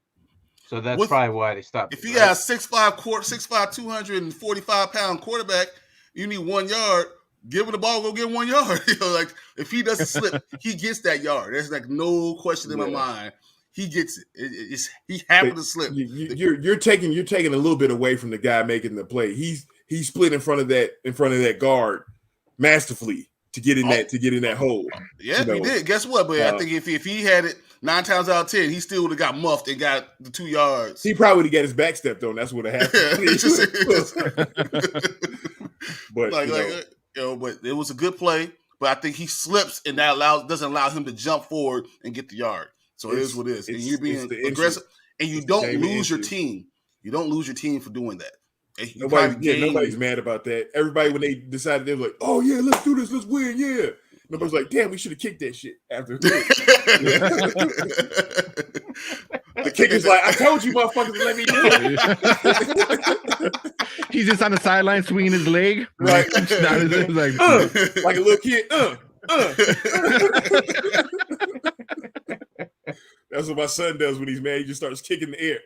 So that's probably why they stopped. If you got a 6'5", 245-pound quarterback, you need 1 yard. Give him the ball, go get 1 yard. You know, like if he doesn't slip, he gets that yard. There's like no question in my mind. He gets it. He happened to slip. You're taking a little bit away from the guy making the play. He's split in front of that guard masterfully to get in that hole. Yeah, he did. Guess what? But I think if he had it 9 times out of 10, he still would have got muffed and got the 2 yards. He probably would have got his back stepped on. That's what happened. But but it was a good play. But I think he slips, and that doesn't allow him to jump forward and get the yard. So it is what it is. And you're being aggressive, and you don't lose your team. You don't lose your team for doing that. Nobody's mad about that. Everybody, when they decided, they were like, "Oh yeah, let's do this, let's win, yeah." Nobody's like, "Damn, we should have kicked that shit after." The kicker's like, "I told you, motherfuckers, to let me do it." He's just on the sideline swinging his leg, right? like a little kid. That's what my son does when he's mad. He just starts kicking the air.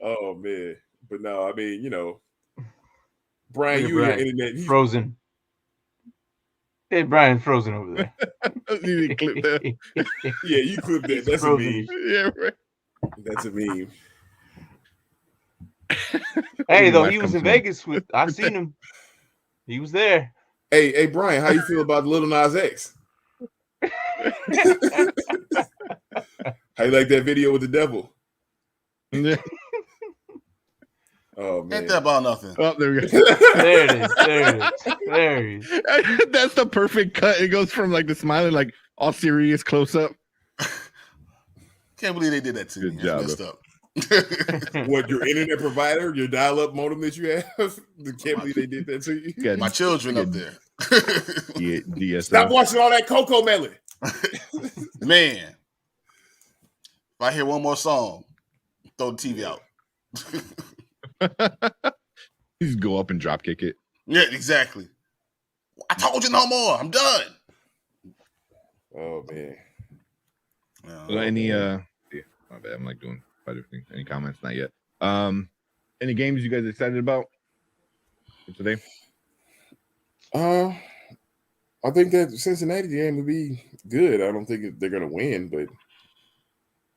Oh man, but no, I mean, you know, Brian, you Brian, internet frozen. Hey, Brian's frozen over there. You didn't clip that. Yeah, you clipped that. That's frozen. A meme. Yeah, right. That's a meme. Hey, though, he was in Vegas with. I seen him. He was there. Hey, Brian, how you feel about Little Nas X? How you like that video with the devil? Yeah. Oh man, ain't that about nothing? Oh, there we go. There it is. That's the perfect cut. It goes from like the smiling, like all serious close up. Can't believe they did that to me. Good job. Messed up. What, your internet provider, your dial-up modem that you have? Can't believe they did that to you. Yeah, my children up there. DSL. Stop watching all that Coco Melon. Man, if I hear one more song, throw the TV out. You just go up and drop kick it. Yeah, exactly. I told you no more. I'm done. Oh man. So any yeah, my bad. I'm like doing quite a thing. Any comments? Not yet. Any games you guys excited about for today? I think that Cincinnati game would be good. I don't think they're gonna win, but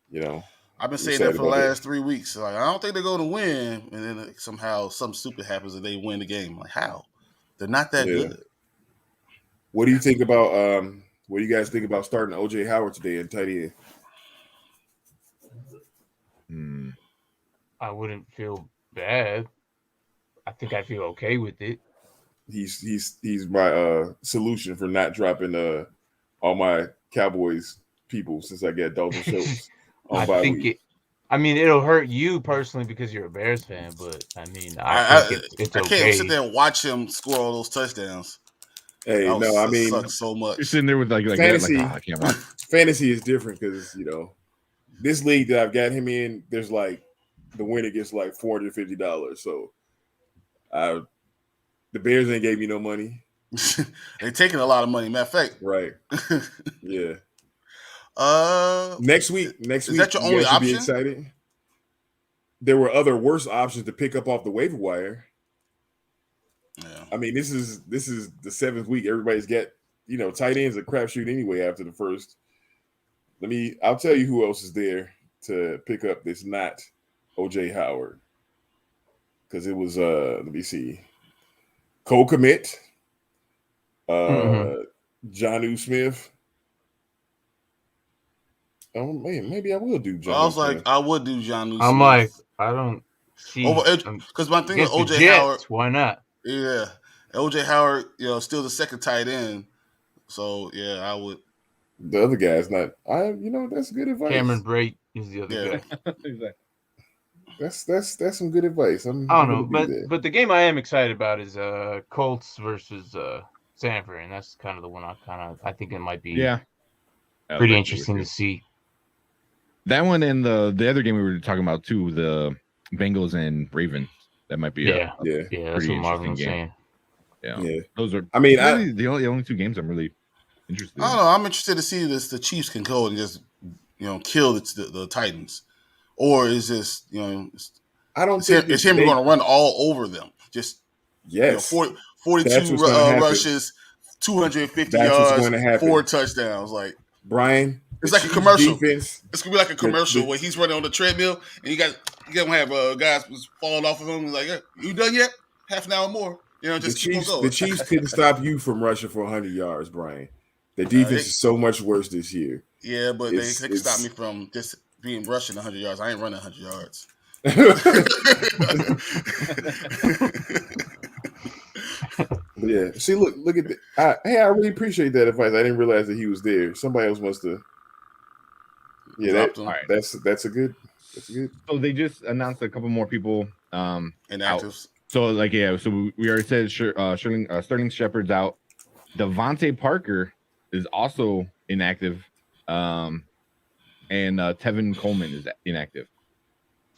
you know, I've been saying that for the last 3 weeks. Like, I don't think they're going to win, and then somehow something stupid happens and they win the game. Like, how? They're not that good. What do you think about? What do you guys think about starting OJ Howard today in tight end? I wouldn't feel bad. I think I feel okay with it. He's my solution for not dropping all my Cowboys people since I get Dalton Schultz on bye week. I mean, it'll hurt you personally because you're a Bears fan, but I mean, I think it's okay. I can't sit there and watch him score all those touchdowns. Hey, no, I mean, sucks so much. You're sitting there with like fantasy. I can't watch. Fantasy is different because this league that I've got him in, there's like the winner gets like $450. So, the Bears ain't gave me no money. They're taking a lot of money. Matter of fact, right? Yeah. Next week, is that your only option? Be excited. There were other worse options to pick up off the waiver wire. Yeah. I mean, this is the 7th week. Everybody's got tight ends a crapshoot anyway after the first. I'll tell you who else is there to pick up that's not OJ Howard, because it was let me see, Cole Kmet, Jonnu Smith. Oh man, maybe I will do Jonnu. I was like, I would do Jonnu. I'm like, I don't see because my thing with OJ Howard. Why not? Yeah, OJ Howard, still the second tight end. So yeah, I would. The other guy's not. That's good advice. Cameron Brate is the other guy. Exactly. That's some good advice. I don't know, but the game I am excited about is Colts versus Sanford, and that's kind of the one I think it might be pretty interesting to see. That one and the other game we were talking about too, the Bengals and Ravens. That might be that's what Marvin was saying. Yeah, those are. I mean, really the only two games I'm really interested. I don't know. I'm interested to see if the Chiefs can go and just kill the Titans, or is this I don't think it's him going to run all over them. Just 42 rushes, 250 yards, 4 touchdowns. Like Brian. It's like a commercial. Defense, it's gonna be like a commercial where he's running on the treadmill and you gonna have guys falling off of him. Like, you done yet? Half an hour more. Just keep on going. The Chiefs couldn't stop you from rushing for 100 yards, Brian. The defense is so much worse this year. Yeah, but they can stop me from just being rushing 100 yards. I ain't running 100 yards. Yeah. See, look at that. Hey, I really appreciate that advice. I didn't realize that he was there. Somebody else must have. Yeah, that's a good. So they just announced a couple more people inactives. So so we already said Sterling Shepard's out. Devontae Parker is also inactive, and Tevin Coleman is inactive.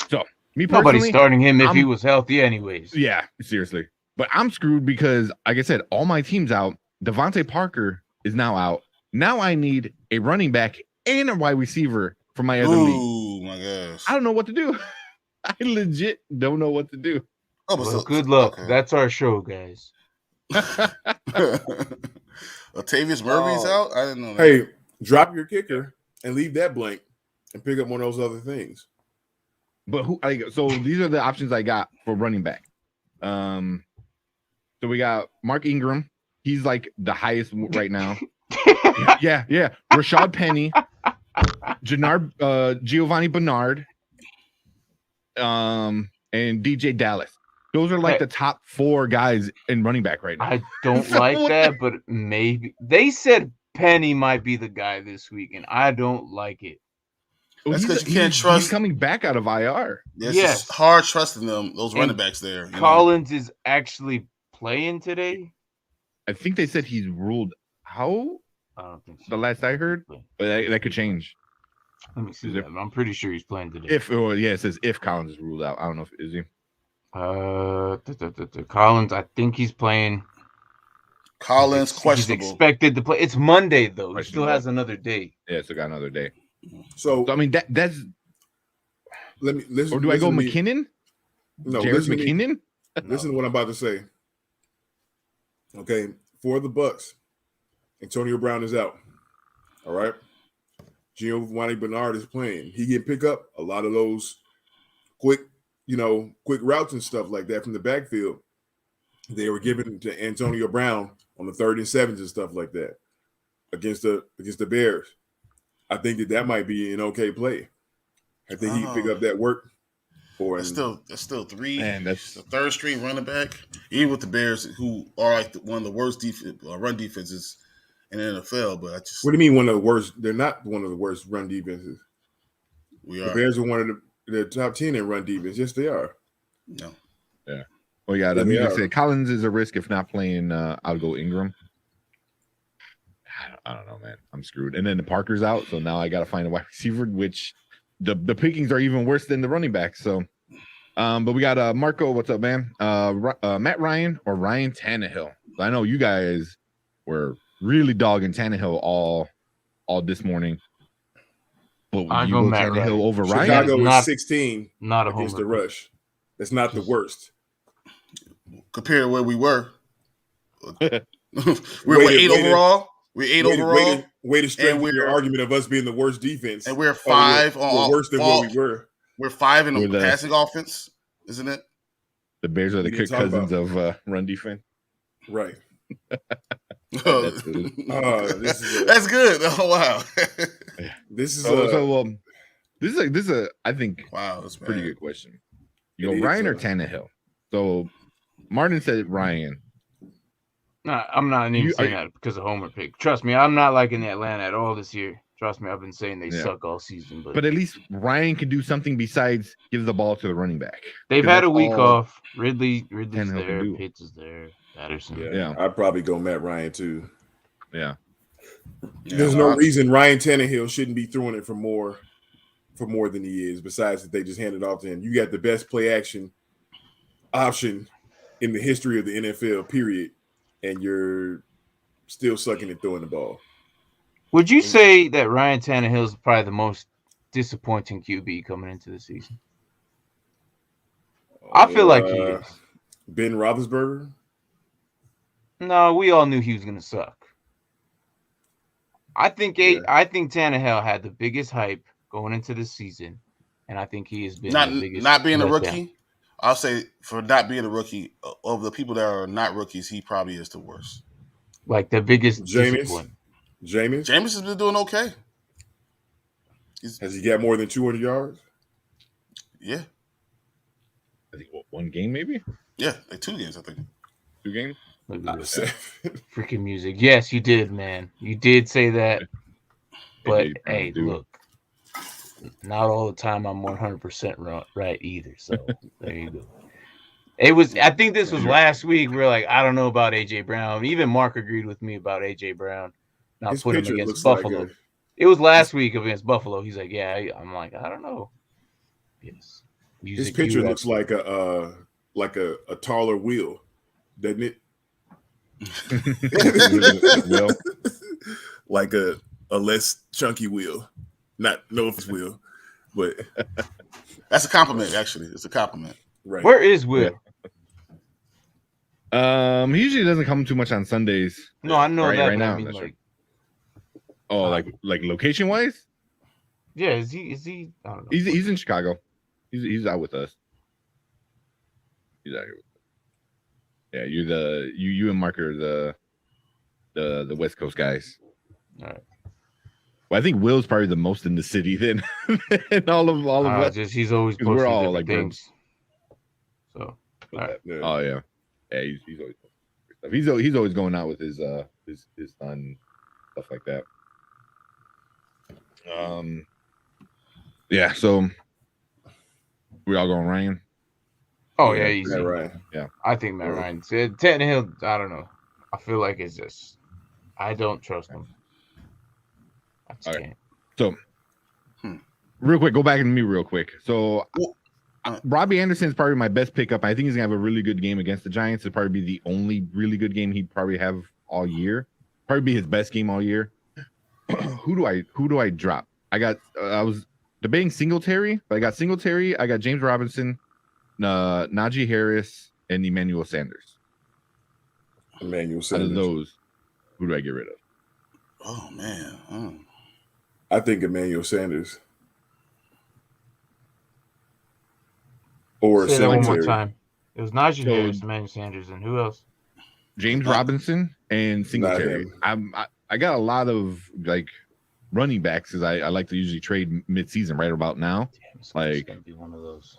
So me personally, nobody's starting him if he was healthy, anyways. Yeah, seriously. But I'm screwed because, like I said, all my team's out. Devontae Parker is now out. Now I need a running back and a wide receiver for my other league. Oh my gosh! I don't know what to do. I legit don't know what to do. Well, good luck. Okay. That's our show, guys. Latavius Murray's out? I didn't know that. Hey, drop your kicker and leave that blank and pick up one of those other things. But so these are the options I got for running back. So we got Mark Ingram. He's like the highest right now. Yeah. Rashad Penny, Giovanni Bernard, and DJ Dallas. Those are like the top 4 guys in running back right now. I don't like that, but maybe they said Penny might be the guy this week, and I don't like it. That's because you can't trust. He's coming back out of IR. Yes, it's hard trusting them. Those running backs there. Collins is actually playing today. I think they said he's ruled out. I don't think so. The last I heard, but that could change. Let me see. I'm pretty sure he's playing today. It says if Collins is ruled out. I don't know if is he. Collins, I think he's playing. Collins He's questionable. expected to play. It's Monday though. He still has another day. Yeah, still got another day. So I mean that's. let me listen. Or do I go listen to me. McKinnon? No, Jared listen to me. McKinnon? Listen to what I'm about to say. Okay, for the Bucks, Antonio Brown is out. All right. Giovanni Bernard is playing. He can pick up a lot of those quick routes and stuff like that from the backfield. They were given to Antonio Brown on the 3rd and 7s and stuff like that against the Bears. I think that might be an okay play. I think he can pick up that work for him. That's still 3. Man, that's the 3rd string running back. Even with the Bears, who are like one of the worst run defenses in the NFL, but I just. What do you mean one of the worst? They're not one of the worst run defenses. We are. The Bears are one of the top 10 in run defense. Yes, they are. No. Yeah. Oh yeah. The music said Collins is a risk if not playing. I'll go Ingram. I don't know, man. I'm screwed. And then the Parker's out, so now I got to find a wide receiver, which the pickings are even worse than the running backs. So, but we got Marco. What's up, man? Matt Ryan or Ryan Tannehill. So I know you guys were really dogging Tannehill all this morning. But would you go Tannehill Ryan over Ryan? Chicago is 16 not against the rush. That's not the worst. Compared to where we were. We're 8 overall. We're 8 overall. Way to strengthen your argument of us being the worst defense. And we're 5 we're worse than where we were. We're 5 in the passing offense, isn't it? The Bears are the Kirk Cousins of run defense. Right. That's good. That's good. Oh wow. This is I think that's pretty good question. You go Ryan or Tannehill? So Martin said Ryan. No, I'm not even saying that because of Homer pick. Trust me, I'm not liking Atlanta at all this year. Trust me, I've been saying they suck all season. But at least Ryan can do something besides give the ball to the running back. They've had a week off. Ridley's there. Pitts is there. Patterson. Yeah. I'd probably go Matt Ryan too. Yeah. There's no reason Ryan Tannehill shouldn't be throwing it for more than he is. Besides that, they just handed off to him. You got the best play action option in the history of the NFL. Period. And you're still sucking and throwing the ball. Would you say that Ryan Tannehill is probably the most disappointing QB coming into the season? I feel like he is. Ben Roethlisberger? No, we all knew he was going to suck. I think Tannehill had the biggest hype going into the season, and I think he has been the biggest. Not being a rookie, I'll say for not being a rookie, of the people that are not rookies, he probably is the worst. Like the biggest Jameis has been doing okay. Has he got more than 200 yards? Yeah. I think one game maybe? Yeah, like 2 games, I think. 2 games? Freaking music. Yes, you did, man. You did say that. But hey, look. Not all the time I'm 100% right either. So there you go. I think this was last week. We're like, I don't know about AJ Brown. Even Mark agreed with me about AJ Brown. Not put him against Buffalo. It was last week against Buffalo. He's like, yeah. I'm like, I don't know. Yes. His picture looks like a taller wheel, doesn't it? Like a less chunky wheel. Not wheel, but that's a compliment. Actually, it's a compliment. Right. Where is Will? He usually doesn't come too much on Sundays. No, I know that. Right now, I mean, like location wise. Yeah, is he? I don't know. He's in Chicago. He's out with us. He's out here with us. Yeah, you and Mark are the West Coast guys. All right. Well, I think Will's probably the most in the city than all of us. He's always posting we're all like things. So, right. Oh yeah, he's always stuff. He's always going out with his son, stuff like that. Yeah. So we all going Ryan. Oh yeah, easy. Matt Ryan. Yeah, I think Matt Ryan said Tannehill. I don't know. I feel like it's just I don't trust him. All right. So, real quick, go back to me real quick. So, Robbie Anderson is probably my best pickup. I think he's gonna have a really good game against the Giants. It'll probably be the only really good game he'd probably have all year. Probably be his best game all year. Who do I drop? I was debating Singletary, but I got Singletary. I got James Robinson, Najee Harris, and Emmanuel Sanders. Emmanuel Sanders. Out of those, who do I get rid of? Oh man, I think Emmanuel Sanders. Or Say that one more Singletary. time. It was Najee Harris, Emmanuel Sanders, and who else? James Robinson and Singletary. I got a lot of like running backs because I like to usually trade mid-season right about now. Damn, it's Like- gonna be one of those.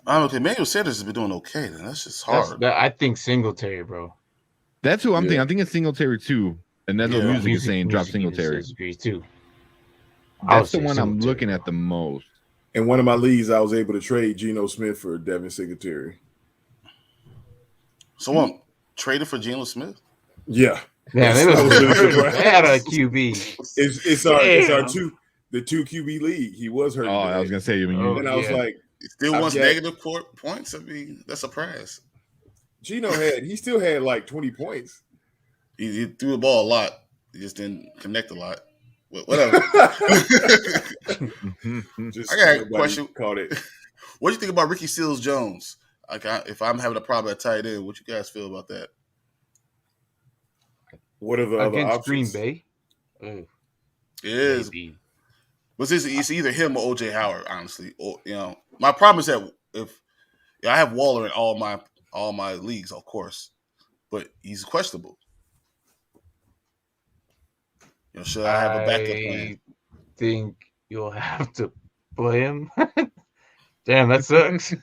okay. Emmanuel Sanders has been doing okay. Then that's just hard. I think Singletary, bro. That's who I'm Yeah. thinking. I think it's Singletary too, and that's what Yeah. music is saying. Drop Singletary. Agrees too. That's the one I'm looking at the most. In one of my leagues, I was able to trade Geno Smith for Devin Singletary. Someone traded for Geno Smith. Yeah, Yeah, they, I was really surprised. they had a QB. it's our Damn. two QB league. He was hurt. Oh, I was today. gonna say you. Oh. And I was Yeah. like, He still I've wants got- negative points. I mean, that's a surprise. Geno he still had like 20 points. He threw the ball a lot. He just didn't connect a lot. Whatever. Just I got a nobody question. Caught it. What do you think about Ricky Seals-Jones? Like, if I'm having a problem at tight end, what you guys feel about that? What are the other Against Green options? Bay. Oh, It is. maybe. But it's either him or OJ Howard, honestly. Or my problem is that I have Waller in all my leagues, of course, but he's questionable. Should I have a backup plan? I think you'll have to play him. Damn, that sucks.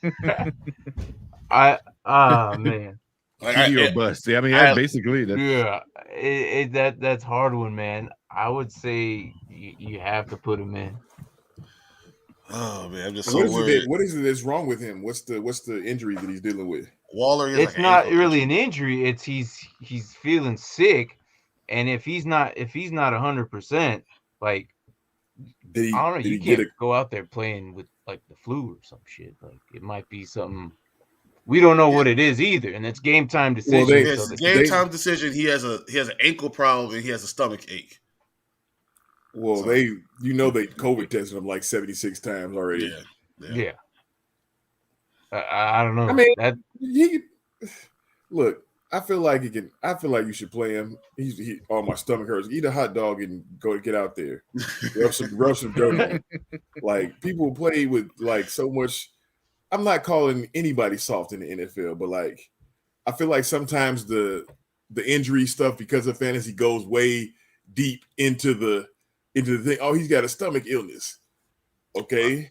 Man. Like, QB or bust. Yeah, I mean, I- basically that's Yeah, that's hard one, man. I would say you have to put him in. oh man, I'm just so What worried. is it that's wrong with him? What's the injury that he's dealing with? Waller is It's like an not ankle really injury. an injury. It's he's feeling sick, and if he's not 100%, like Did he, I don't know, did you he get can't go out there playing with like the flu or some shit. Like it might be something we don't know what it is either, and it's game time decision. they- so It's the- game time decision. He has an ankle problem and he has a stomach ache. Well, So- they COVID tested him like 76 times already. Yeah. yeah. I don't know. I mean- that Look, I feel like you should play him. He oh, my stomach hurts. Eat a hot dog and go get out there. Rub some dirt on. Like people play with like so much. I'm not calling anybody soft in the NFL, but like I feel like sometimes the injury stuff because of fantasy goes way deep into the thing. Oh, he's got a stomach illness. Okay.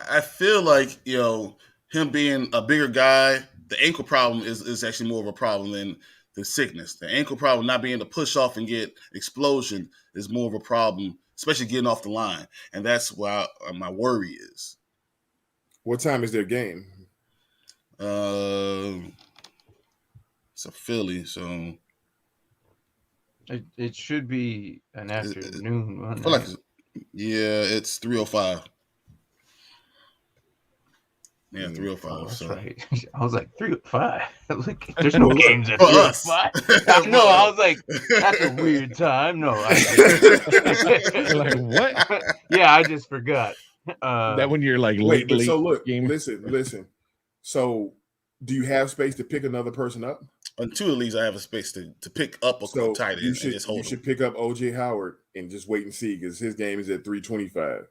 I feel like him being a bigger guy, the ankle problem is actually more of a problem than the sickness. The ankle problem, not being able to push off and get explosion, is more of a problem, especially getting off the line, and that's why my worry is. What time is their game? It's a Philly, so it should be an afternoon I one. feel like it's 3:05. Yeah, 3:05. Oh, that's so. right. I was like 3-5. Look, there's no games at For us. 3-5. No, I was like, that's a weird time. No, You're like, what? Yeah, I just forgot. That when you're like Wait, late so look, game. listen. So, do you have space to pick another person up? On two of these, I have a space to pick up a So tight end you and should just hold him. pick up OJ Howard and just wait and see because his game is at 325,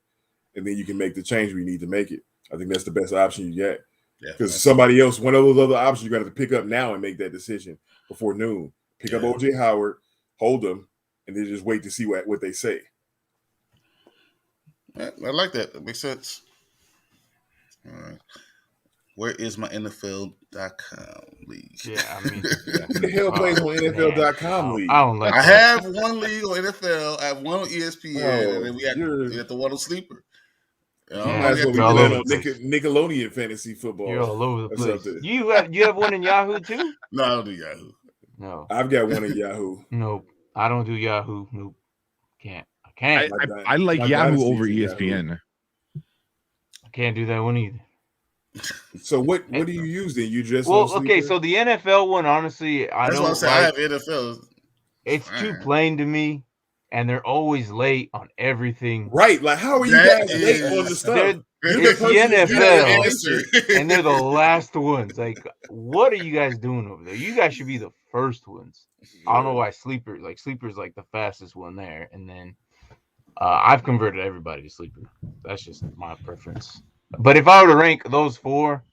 and then you can make the change we need to make it. I think that's the best option you get Yeah, because somebody else, one of those other options, you're gonna have to pick up now and make that decision before noon. Pick up Yeah. OJ Howard, hold them, and then just wait to see what they say. I like that. That makes sense. All right. Where is my NFL.com league? Yeah, I mean, Who the hell plays on NFL.com league? I don't like I that. have one league on NFL. I have one on ESPN, and then we had the one on Sleeper. You might as well be You're all playing over on the place. Nickelodeon fantasy football. You're all over the That's place. up there. You have one in Yahoo too? No, I don't do Yahoo. No, I've got one in Yahoo. nope. I don't do Yahoo. Nope. I I, can't. I like My Yahoo Dynasty's over in Yahoo. ESPN. I can't do that one either. So what do you use then? You just Well, on okay, Sleeper? so the NFL one, honestly, I That's don't why I say I like. have NFL. It's too plain to me, and they're always late on everything. Right? Like, how are you That guys late on the is- stuff? It's the NFL, and they're the answer. last ones. Like, what are you guys doing over there? You guys should be the first ones. I don't know why Sleeper's like the fastest one there, and then I've converted everybody to Sleeper. That's just my preference. But if I were to rank those four,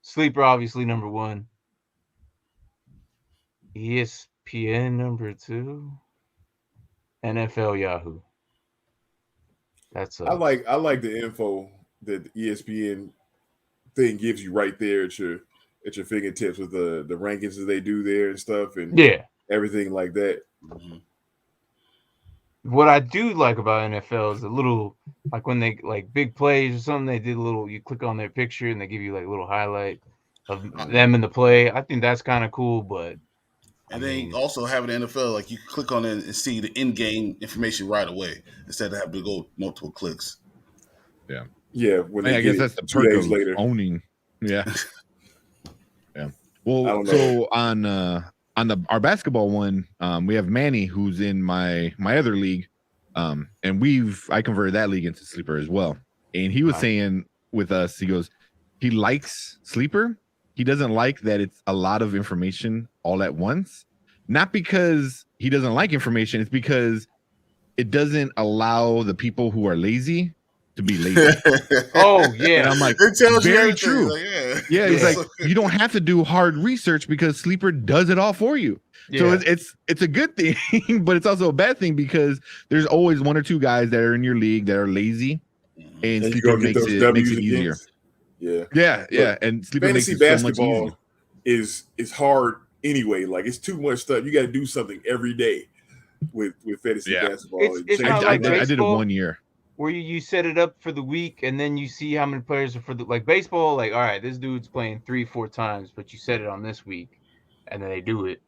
Sleeper obviously number one, ESPN number two, NFL Yahoo. That's I like the info that the ESPN thing gives you right there at your fingertips with the rankings that they do there and stuff and everything like that. Mhm. What I do like about NFL is a little, like when they like big plays or something, they did a little, you click on their picture and they give you like a little highlight of them in the play. I think that's kind of cool, but And they also have it in the NFL, like you can click on it and see the in-game information right away instead of having to go multiple clicks. Yeah. Yeah. When I guess that's the 2 perk days of later. owning. Yeah. Yeah. Well, so on our basketball one, we have Manny who's in my other league. And I converted that league into Sleeper as well. And he was saying with us, he goes, he likes Sleeper. He doesn't like that it's a lot of information all at once. Not because he doesn't like information, it's because it doesn't allow the people who are lazy to be lazy. Oh yeah. And I'm like, it tells very you true. like, yeah, it's like you don't have to do hard research because Sleeper does it all for you. So it's a good thing, but it's also a bad thing because there's always one or two guys that are in your league that are lazy, and Sleeper makes it easier. Yeah. And Sleeper fantasy makes it so much basketball easier. is hard anyway. Like it's too much stuff. You got to do something every day with fantasy basketball. It's not like I did it 1 year. Where you set it up for the week and then you see how many players are for the like baseball. Like, all right, this dude's playing 3-4 times, but you set it on this week, and then they do it,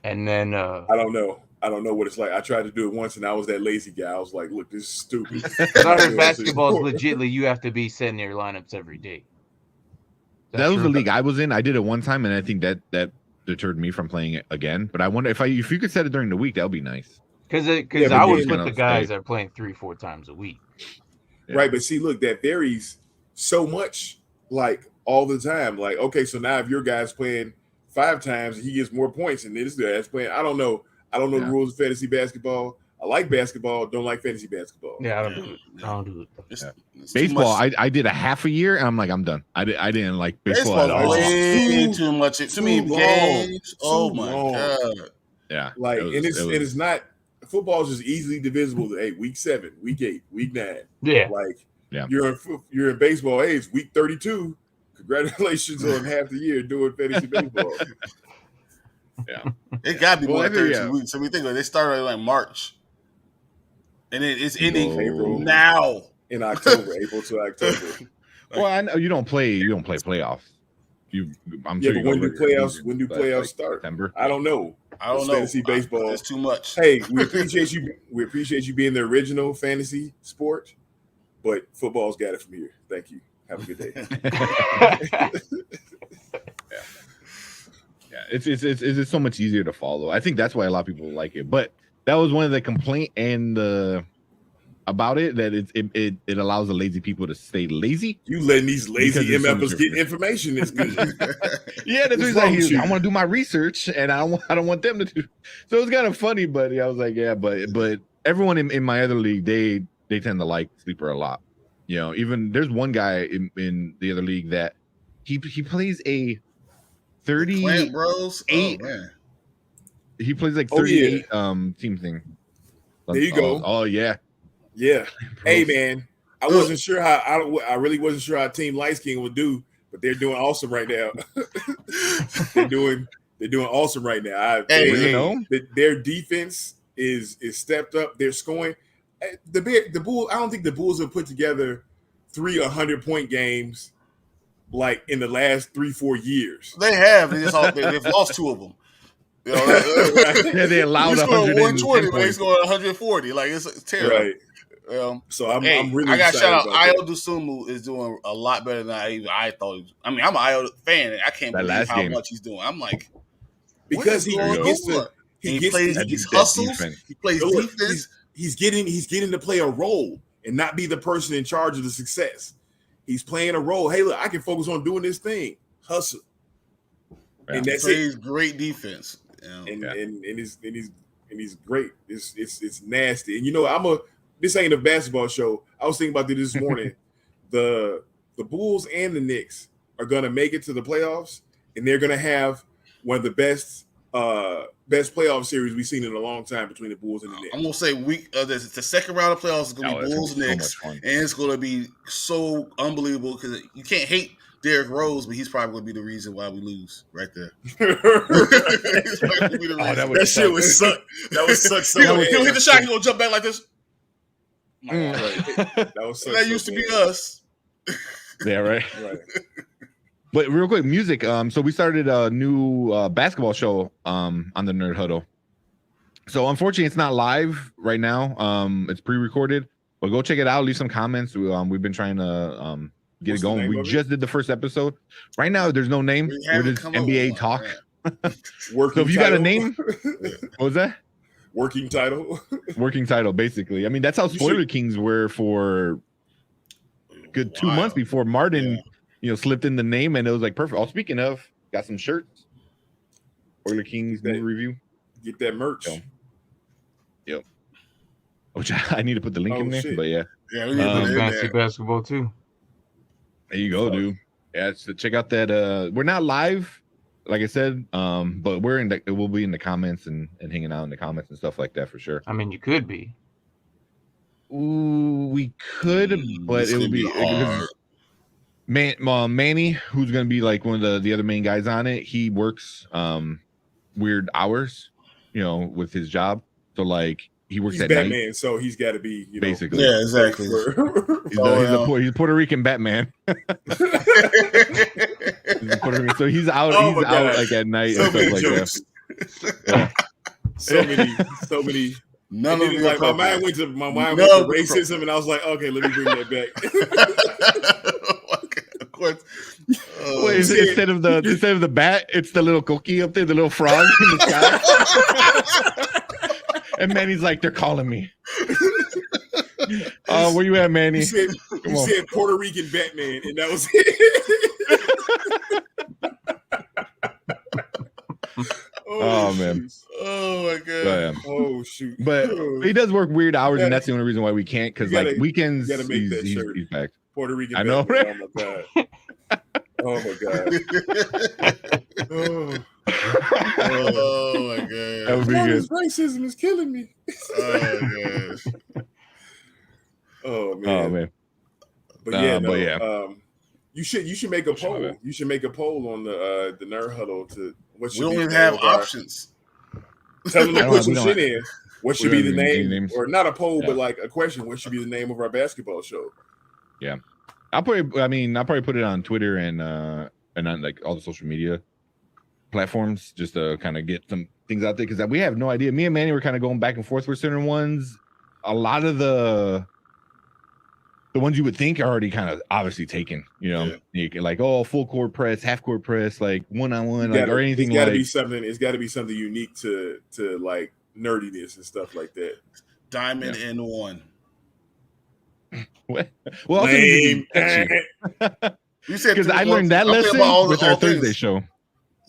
and then I don't know what it's like. I tried to do it once, and I was that lazy guy. I was like, "Look, this is stupid." But I heard basketball is legitly you have to be setting your lineups every day. That was the league I was in. I did it one time, and I think that deterred me from playing it again. But I wonder if you could set it during the week, that would be nice. Because I would put the guys that are playing 3-4 times a week. Yeah. Right, but see, look, that varies so much, like all the time. Like, okay, so now if your guy's playing 5 times, he gets more points, and this guy's playing. I don't know the rules of fantasy basketball. I like basketball, don't like fantasy basketball. Yeah, I don't do it. It's baseball, I did a half a year, and I'm like, I'm done. I didn't like baseball at all. Way too much. Too many games. Oh my god. Yeah, like it's not. Football is just easily divisible to week 7, week 8, week 9. Yeah, like you're in baseball. Hey, it's week 32. Congratulations on half the year doing fantasy baseball. Yeah, it got to be more than 32 weeks. So we think they started like March, and it's ending April now in October, April to October. Well, I know you don't play playoffs. I'm sure. But when do playoffs start? September. I don't know. Fantasy baseball. It's too much. Hey, we appreciate you. We appreciate you being the original fantasy sport, but football's got it from here. Thank you. Have a good day. It's so much easier to follow. I think that's why a lot of people like it. But that was one of the complaint and about it, that it allows the lazy people to stay lazy. You letting these lazy MFers get information is good. Yeah, that's what I want to do my research, and I don't want them to do. So it's kind of funny, but I was like, yeah, but everyone in my other league, they tend to like Sleeper a lot. You know, even there's one guy in the other league that he plays a 38. Oh, man. He plays like 38 team thing. There you go. Oh yeah. Yeah. Hey man, I wasn't sure how I really wasn't sure how Team Light Skin would do, but they're doing awesome right now. they're doing awesome right now. Their defense is stepped up. They're scoring. The Bulls. I don't think the Bulls have put together 3 100-point games like in the last 3-4 years. They have. They've lost 2 of them. You know, they allowed 120, but they scored 140. Like it's terrible. Right. So I'm really. I got excited shout out. Ayo Dosunmu is doing a lot better than I thought. I'm an Ayo fan, and I can't believe how much he's doing. I'm like, because he He hustles. defense. He plays defense. He's getting to play a role and not be the person in charge of the success. He's playing a role. Hey, look, I can focus on doing this thing, hustle, and that's plays it. Great defense, and he's great. It's nasty. And this ain't a basketball show. I was thinking about this morning. The Bulls and the Knicks are gonna make it to the playoffs, and they're gonna have one of the best playoff series we've seen in a long time between the Bulls and the Knicks. I'm gonna say the second round of playoffs is gonna be Bulls Knicks, and it's gonna be so unbelievable because you can't hate Derrick Rose, but he's probably gonna be the reason why we lose right there. That shit was suck. That was such. He'll hit the shot. He's gonna jump back like this. That used to be us. Yeah, right. But real quick, music. So we started a new basketball show on the Nerd Huddle. So unfortunately, it's not live right now. It's pre-recorded, but go check it out. Leave some comments. We've been trying to get it going. We just did the first episode. Right now, there's no name. We're just NBA talk. So if you got a name, what was that? Working title. Working title, basically. I mean, that's how Spoiler Kings were for a good 2 months before Martin, slipped in the name, and it was like perfect. Oh, speaking of, got some shirts. Spoiler Kings movie review. Get that merch. Yep. Which I need to put the link in there, but yeah. Yeah, we need to put fantasy basketball too. There you go, dude. Yeah, so check out that. We're not live, like I said, but we'll be in the comments and hanging out in the comments and stuff like that for sure. I mean, you could be. Ooh, we could, but it would be hard. Manny, who's gonna be like one of the other main guys on it, he works weird hours, with his job. So like he works at Batman, night. So he's got to be basically. Yeah, exactly. He's Puerto Rican Batman. So he's out. He's out like at night and stuff like that. So many. None of like my mind went to racism, and I was like, okay, let me bring that back. Of course. Wait, instead of the bat, it's the little cookie up there, the little frog in the sky. And Manny's like, they're calling me. Where you at, Manny? You said Puerto Rican Batman, and that was it. Oh man. Oh my god. Oh shoot. But he does work weird hours, and that's the only reason why we can't. Because like weekends, you gotta make that shirt. He's back. Puerto Rican. I know. Batman. Oh my god. Oh my god. That would be good. Racism is killing me. Oh gosh. Oh man. But yeah. You should make a poll. Sure. You should make a poll on the Nerd Huddle to what should we be don't even have options. Tell them to put some shit in. What should be the name, or not a poll, but like a question? What should be the name of our basketball show? Yeah, I'll probably put it on Twitter and on like all the social media platforms just to kind of get some things out there because we have no idea. Me and Manny were kind of going back and forth with certain ones. A lot of the ones you would think are already kind of obviously taken, You can like full court press, half court press, like one-on-one, like or anything. It's got to be something unique to like nerdiness and stuff like that. Diamond in one. What? Well, you said because I learned that lesson with our Thursday show.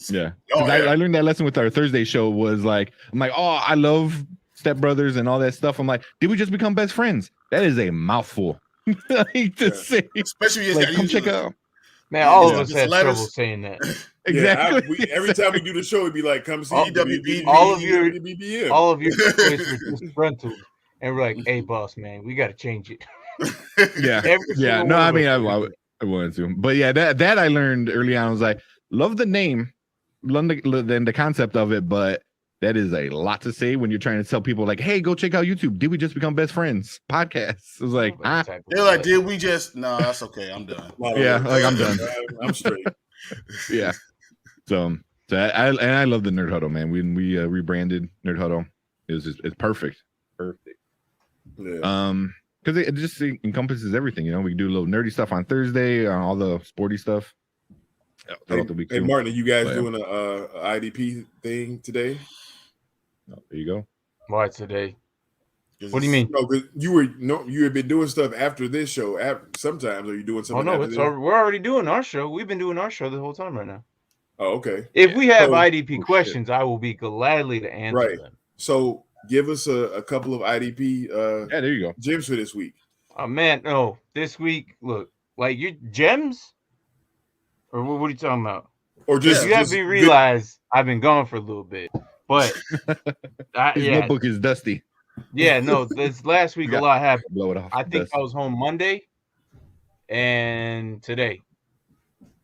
Yeah, I learned that lesson with our Thursday show. Was like, I'm like, I love Step Brothers and all that stuff. I'm like, did we just become best friends? That is a mouthful. To say, especially like, come check out. Man, all of us had trouble saying that. Exactly. Every time we do the show, it'd be like, "Come see WBBM." All of your toys were disgruntled, and we're like, "Hey, boss, man, we got to change it." Yeah. No, I mean, I wanted to, but yeah, that I learned early on. I was like, love the name, love the concept of it, but that is a lot to say when you're trying to tell people like, hey, go check out YouTube. Did we just become best friends? Podcasts. It was like, they're like, did we just? No, that's okay. I'm done. Yeah, like I'm done. I'm straight. Yeah. So I love the Nerd Huddle, man. We rebranded Nerd Huddle. It's perfect. Perfect. Yeah. Because it just encompasses everything. We can do a little nerdy stuff on Thursday, on all the sporty stuff. Hey, Martin, are you guys doing a IDP thing today? Oh, there you go. Why today? 'Cause What do you mean? No, because you had been doing stuff after this show. Sometimes are you doing Oh something? no, after it's this? we're already doing our show. We've been doing our show the whole time right now. Oh, okay. If we have So- IDP Oh, questions, I will be gladly to answer Right. them. So give us a couple of IDP Yeah, there you go. gems for this week. Man, no, this week, look, like your gems, or what are you talking about? Or just You have just me good- realize I've been gone for a little bit, but His yeah, notebook is dusty. yeah, no, this last week a Yeah. lot happened. Blow it off. I think I was home Monday and today,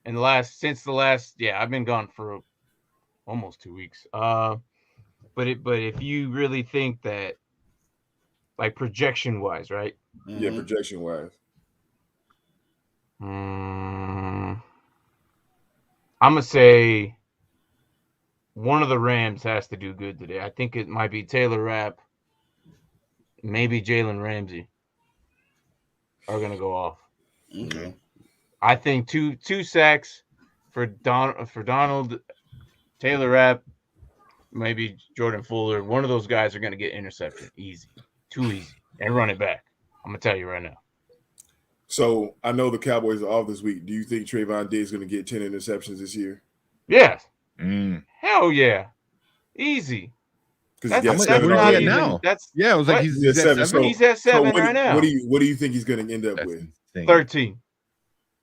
and since the last, I've been gone for almost 2 weeks. But if you really think that, like projection wise, right? Yeah, Mhm. projection wise. I'm gonna say one of the Rams has to do good today. I think it might be Taylor Rapp, maybe Jalen Ramsey are gonna go off. Okay. I think two sacks for Donald, Taylor Rapp, maybe Jordan Fuller. One of those guys are gonna get intercepted. Easy, too easy, and run it back. I'm gonna tell you right now. So I know the Cowboys are off this week. Do you think Trayvon Diggs is going to get 10 interceptions this year? Yeah, Mm. hell yeah, easy. Because That's Where's he not at even. now? That's Yeah, I was like, what? he's He's at at seven, seven. He's at 7 right now. What do you think he's going to end up That's with? insane. 13.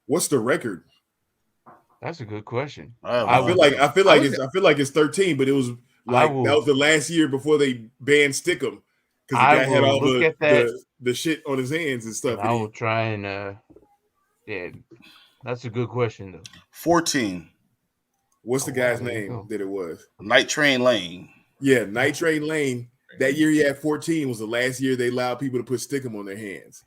What's the record? That's a good question. I feel like it's 13, but it was like that was the last year before they banned Stickum because the guy had all the shit on his hands and stuff. And I will try and that's a good question though. 14. What's the Oh, guy's wow, there you name go. that it was? Night Train Lane. Yeah, Night Train Lane. That year he had 14 was the last year they allowed people to put Stickum on their hands.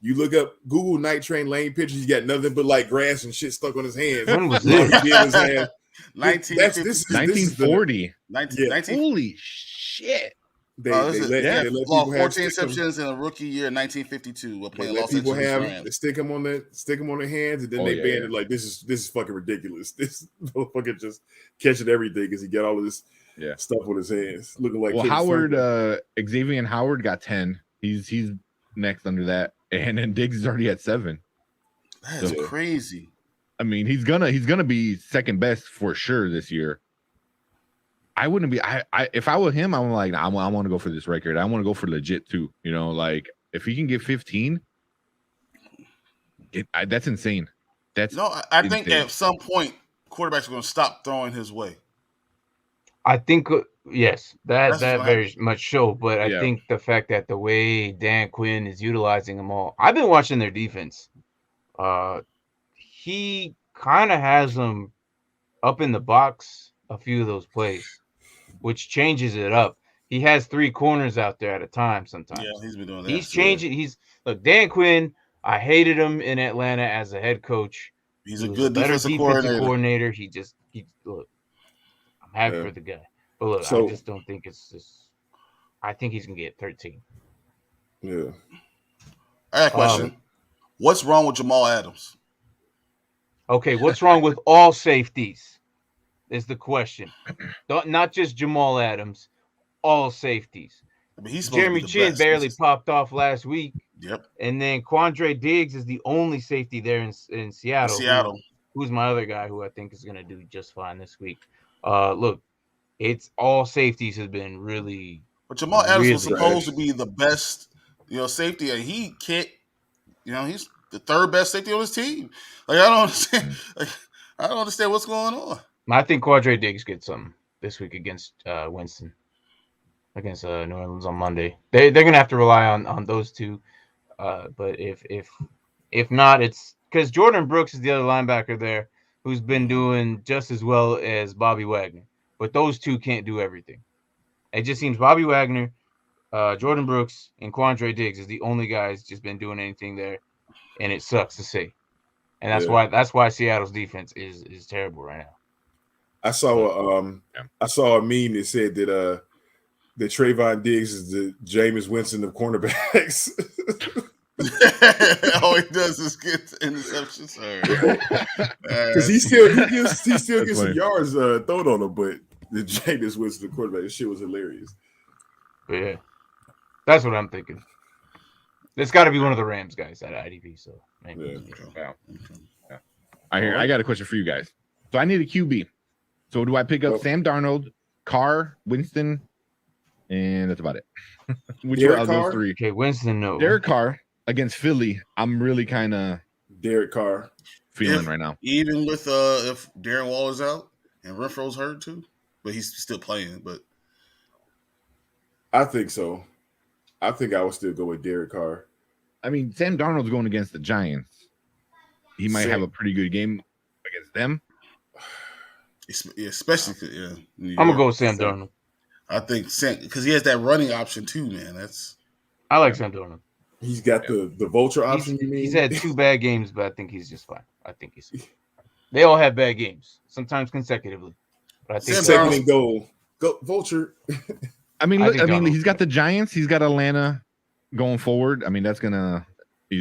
You look up Google Night Train Lane pictures, you got nothing but like grass and shit stuck on his hands. When was All this? he did was have 1940. 19. Holy shit. They let people have lost 14 Stickum. interceptions in a rookie year in 1952. We're They playing let Los people Angeles have Rams. stick them on their hands, and then they banned it. Like this is fucking ridiculous. This motherfucker just catching everything because he got all of this stuff on his hands, looking like. Well, Xavier Howard got 10. He's next under that, and then Diggs is already at 7. That's crazy. I mean, he's gonna be second best for sure this year. I wouldn't be. If I were him, I'm like, I want to go for this record. I want to go for legit too. You know, like if he can get 15, that's insane. I think at some point quarterbacks are going to stop throwing his way. I think yes, that That's very much so. But I think the fact that the way Dan Quinn is utilizing them all, I've been watching their defense. He kind of has them up in the box a few of those plays, which changes it up. He has 3 corners out there at a time sometimes. Yeah, he's been doing that. He's changing. Look, Dan Quinn, I hated him in Atlanta as a head coach. He's a good defensive coordinator. Look, I'm happy for the guy. But look, I just don't think it's just. I think he's going to get 13. Yeah. I have a question. What's wrong with Jamal Adams? Okay, what's wrong with all safeties is the question. Not just Jamal Adams, all safeties. I mean, Jeremy Chin barely popped off last week. Yep. And then Quandre Diggs is the only safety there in Seattle. Who's my other guy who I think is going to do just fine this week. Look, it's all safeties have been really. But Jamal Adams was supposed to be the best, safety, and he can't. He's the 3rd best safety on his team. Like I don't understand. I don't understand what's going on. I think Quandre Diggs gets some this week against Winston, against New Orleans on Monday. They're gonna have to rely on those two. But if not, it's because Jordan Brooks is the other linebacker there who's been doing just as well as Bobby Wagner. But those two can't do everything. It just seems Bobby Wagner, Jordan Brooks, and Quandre Diggs is the only guys just been doing anything there, and it sucks to see. And that's why Seattle's defense is terrible right now. I saw a meme that said that Trayvon Diggs is the Jameis Winston of cornerbacks. All he does is get interceptions. Because he still gets some yards thrown on him, but the Jameis Winston quarterback, this shit was hilarious. But yeah, that's what I'm thinking. It's got to be one of the Rams guys at IDP. So maybe. Yeah. I got a question for you guys. So I need a QB. So do I pick up Sam Darnold, Carr, Winston, and that's about it? Which one of those three? Okay, Winston, no. Derek Carr against Philly. I'm really kind of Derek Carr feeling right now. Even with if Darren Waller's out and Renfro's hurt too, but he's still playing. But I think so. I think I would still go with Derek Carr. I mean, Sam Darnold's going against the Giants. He might have a pretty good game against them. Especially, I'm gonna go with Sam Darnold. I think Sam, because he has that running option too, man. I like Sam Darnold. He's got the vulture option. He's had 2 bad games, but I think he's just fine. They all have bad games, sometimes consecutively. But I think second and go vulture. I mean, he's got the Giants. He's got Atlanta going forward. I mean, that's gonna.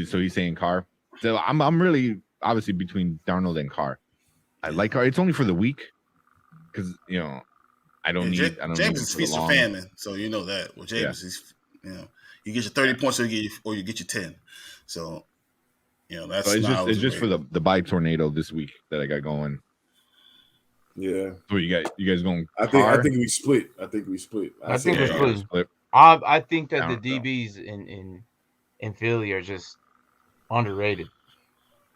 So he's saying Carr. So I'm really obviously between Darnold and Carr. I like Carr. It's only for the week because I don't need. James is feast or famine, so you know that. Well, James is you get your 30 points or you get your 10. So that's. So it's just for the bye tornado this week that I got going. Yeah. So you guys going? I think we split. I think we're split. I think that the DBs in Philly are just underrated.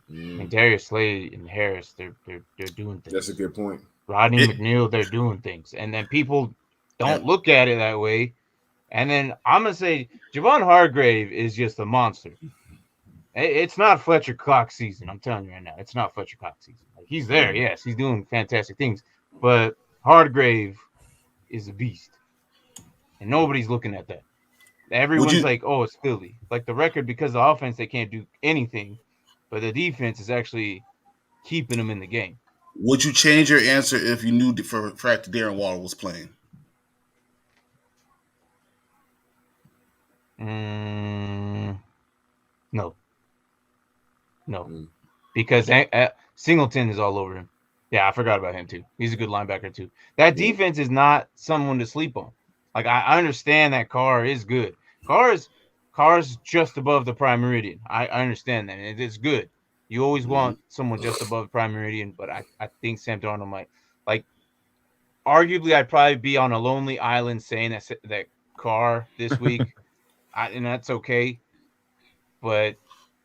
And Darius Slade and Harris, they're doing things. That's a good point. Rodney McNeil, they're doing things, and then people don't look at it that way. And then I'm gonna say Javon Hargrave is just a monster. It's not Fletcher Cox season. I'm telling you right now, it's not Fletcher Cox season. Like, he's there, yes, he's doing fantastic things, but Hargrave is a beast, and nobody's looking at that. Everyone's like, "Oh, it's Philly." Like the record, because the offense they can't do anything, but the defense is actually keeping them in the game. Would you change your answer if you knew for a fact Darren Waller was playing? No. Because Singleton is all over him. Yeah, I forgot about him too. He's a good linebacker too. That defense is not someone to sleep on. Like I understand that Carr is good. Carr's just above the prime meridian. I understand that. It's good. You always want someone just above the prime meridian, but I think Sam Darnold might, like, arguably I'd probably be on a lonely island saying that Carr this week, and that's okay. But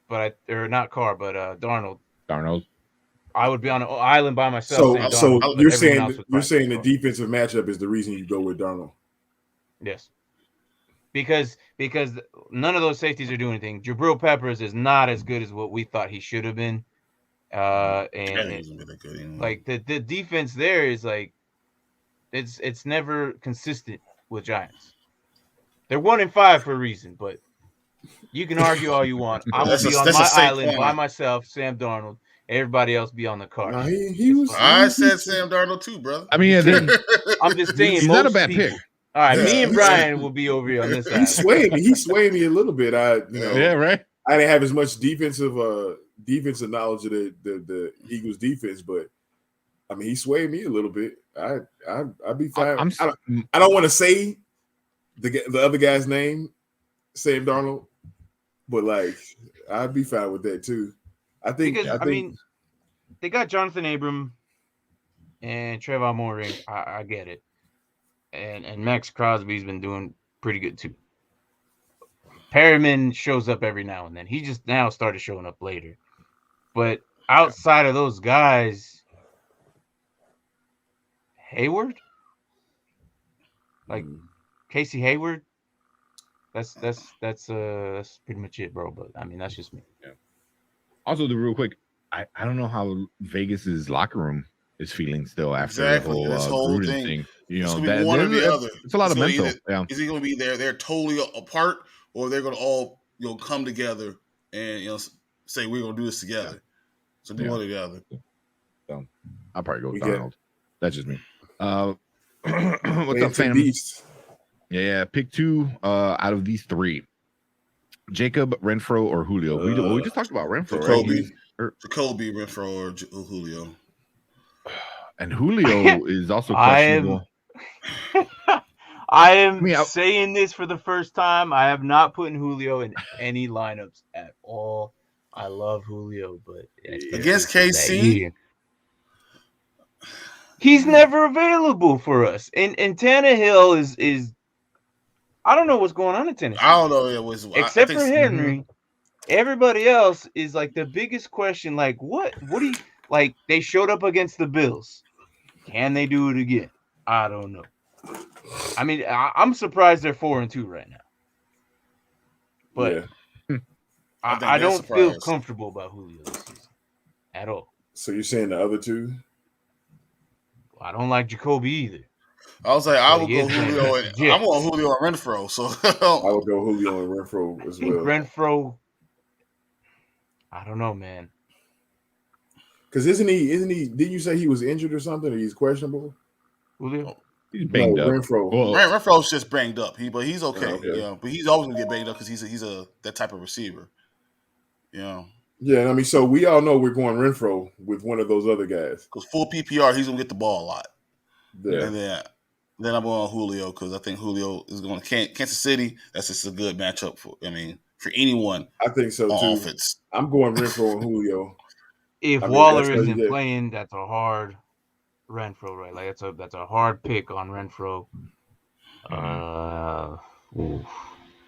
Darnold. I would be on an island by myself. So you're saying the defensive matchup is the reason you go with Darnold? Yes. Because none of those safeties are doing anything. Jabril Peppers is not as good as what we thought he should have been. Like the defense there is like it's never consistent with Giants. They're 1-5 for a reason, but you can argue all you want. I will be on my island by myself, Sam Darnold. Everybody else be on the card. I said Sam Darnold too, brother. I mean, I'm just saying he's not a bad pick. All right, me and Brian will be over here on this side. He swayed me a little bit. Yeah, right. I didn't have as much defensive knowledge of the Eagles defense, but I mean, he swayed me a little bit. I'd be fine. I don't want to say the other guy's name, Sam Darnold, but like I'd be fine with that too. I mean, they got Jonathan Abram and Trevon Moehrig. I get it. And Max Crosby's been doing pretty good too. Perriman shows up every now and then. He just now started showing up later. But outside of those guys, Hayward? Like Casey Hayward? That's pretty much it, bro. But I mean, that's just me. Yeah. Also, real quick, I don't know how Vegas's locker room is feeling still after the whole Gruden thing. It's one or the other. It's a lot of mental. Is he going to be there? They're totally apart, or they're going to all come together and say we're going to do this together. Yeah. So do one or the other. So I'll probably go with Donald. That's just me. What's up, fam? Yeah, pick 2 out of these 3. Jacob, Renfro, or Julio. We just talked about Renfro. Jacoby, Renfro, or Julio. And Julio is also questionable. I am mean, saying this for the first time. I have not put Julio in any lineups at all. I love Julio, but Against that KC? year, he's never available for us. And Tannehill is I don't know what's going on in Tennessee. I don't know. It was Except for Henry. Everybody else is like the biggest question. Like, what do you like? They showed up against the Bills. Can they do it again? I don't know. I mean, I'm surprised they're 4-2 right now. But yeah. I don't feel comfortable about Julio this season at all. So you're saying the other two? I don't like Jacoby either. I was like, I would go playing Julio. against the I'm on Julio and Renfro. So I would go Julio and Renfro as I think well. Renfro, I don't know, man. Because isn't he? Didn't you say he was injured or something? Or he's questionable? Julio? He's banged up. Renfro. Well, Renfro's just banged up. But he's okay. Oh, okay. Yeah, but he's always gonna get banged up because he's that type of receiver. Yeah. Yeah, I mean, so we all know we're going Renfro with one of those other guys. Because full PPR, he's gonna get the ball a lot. Yeah. And then I'm on Julio because I think Julio is going to Kansas City. That's just a good matchup for anyone. I think so on too. offense. I'm going Renfro and Julio. If Waller isn't playing, that's a hard Renfro, right? Like that's a hard pick on Renfro.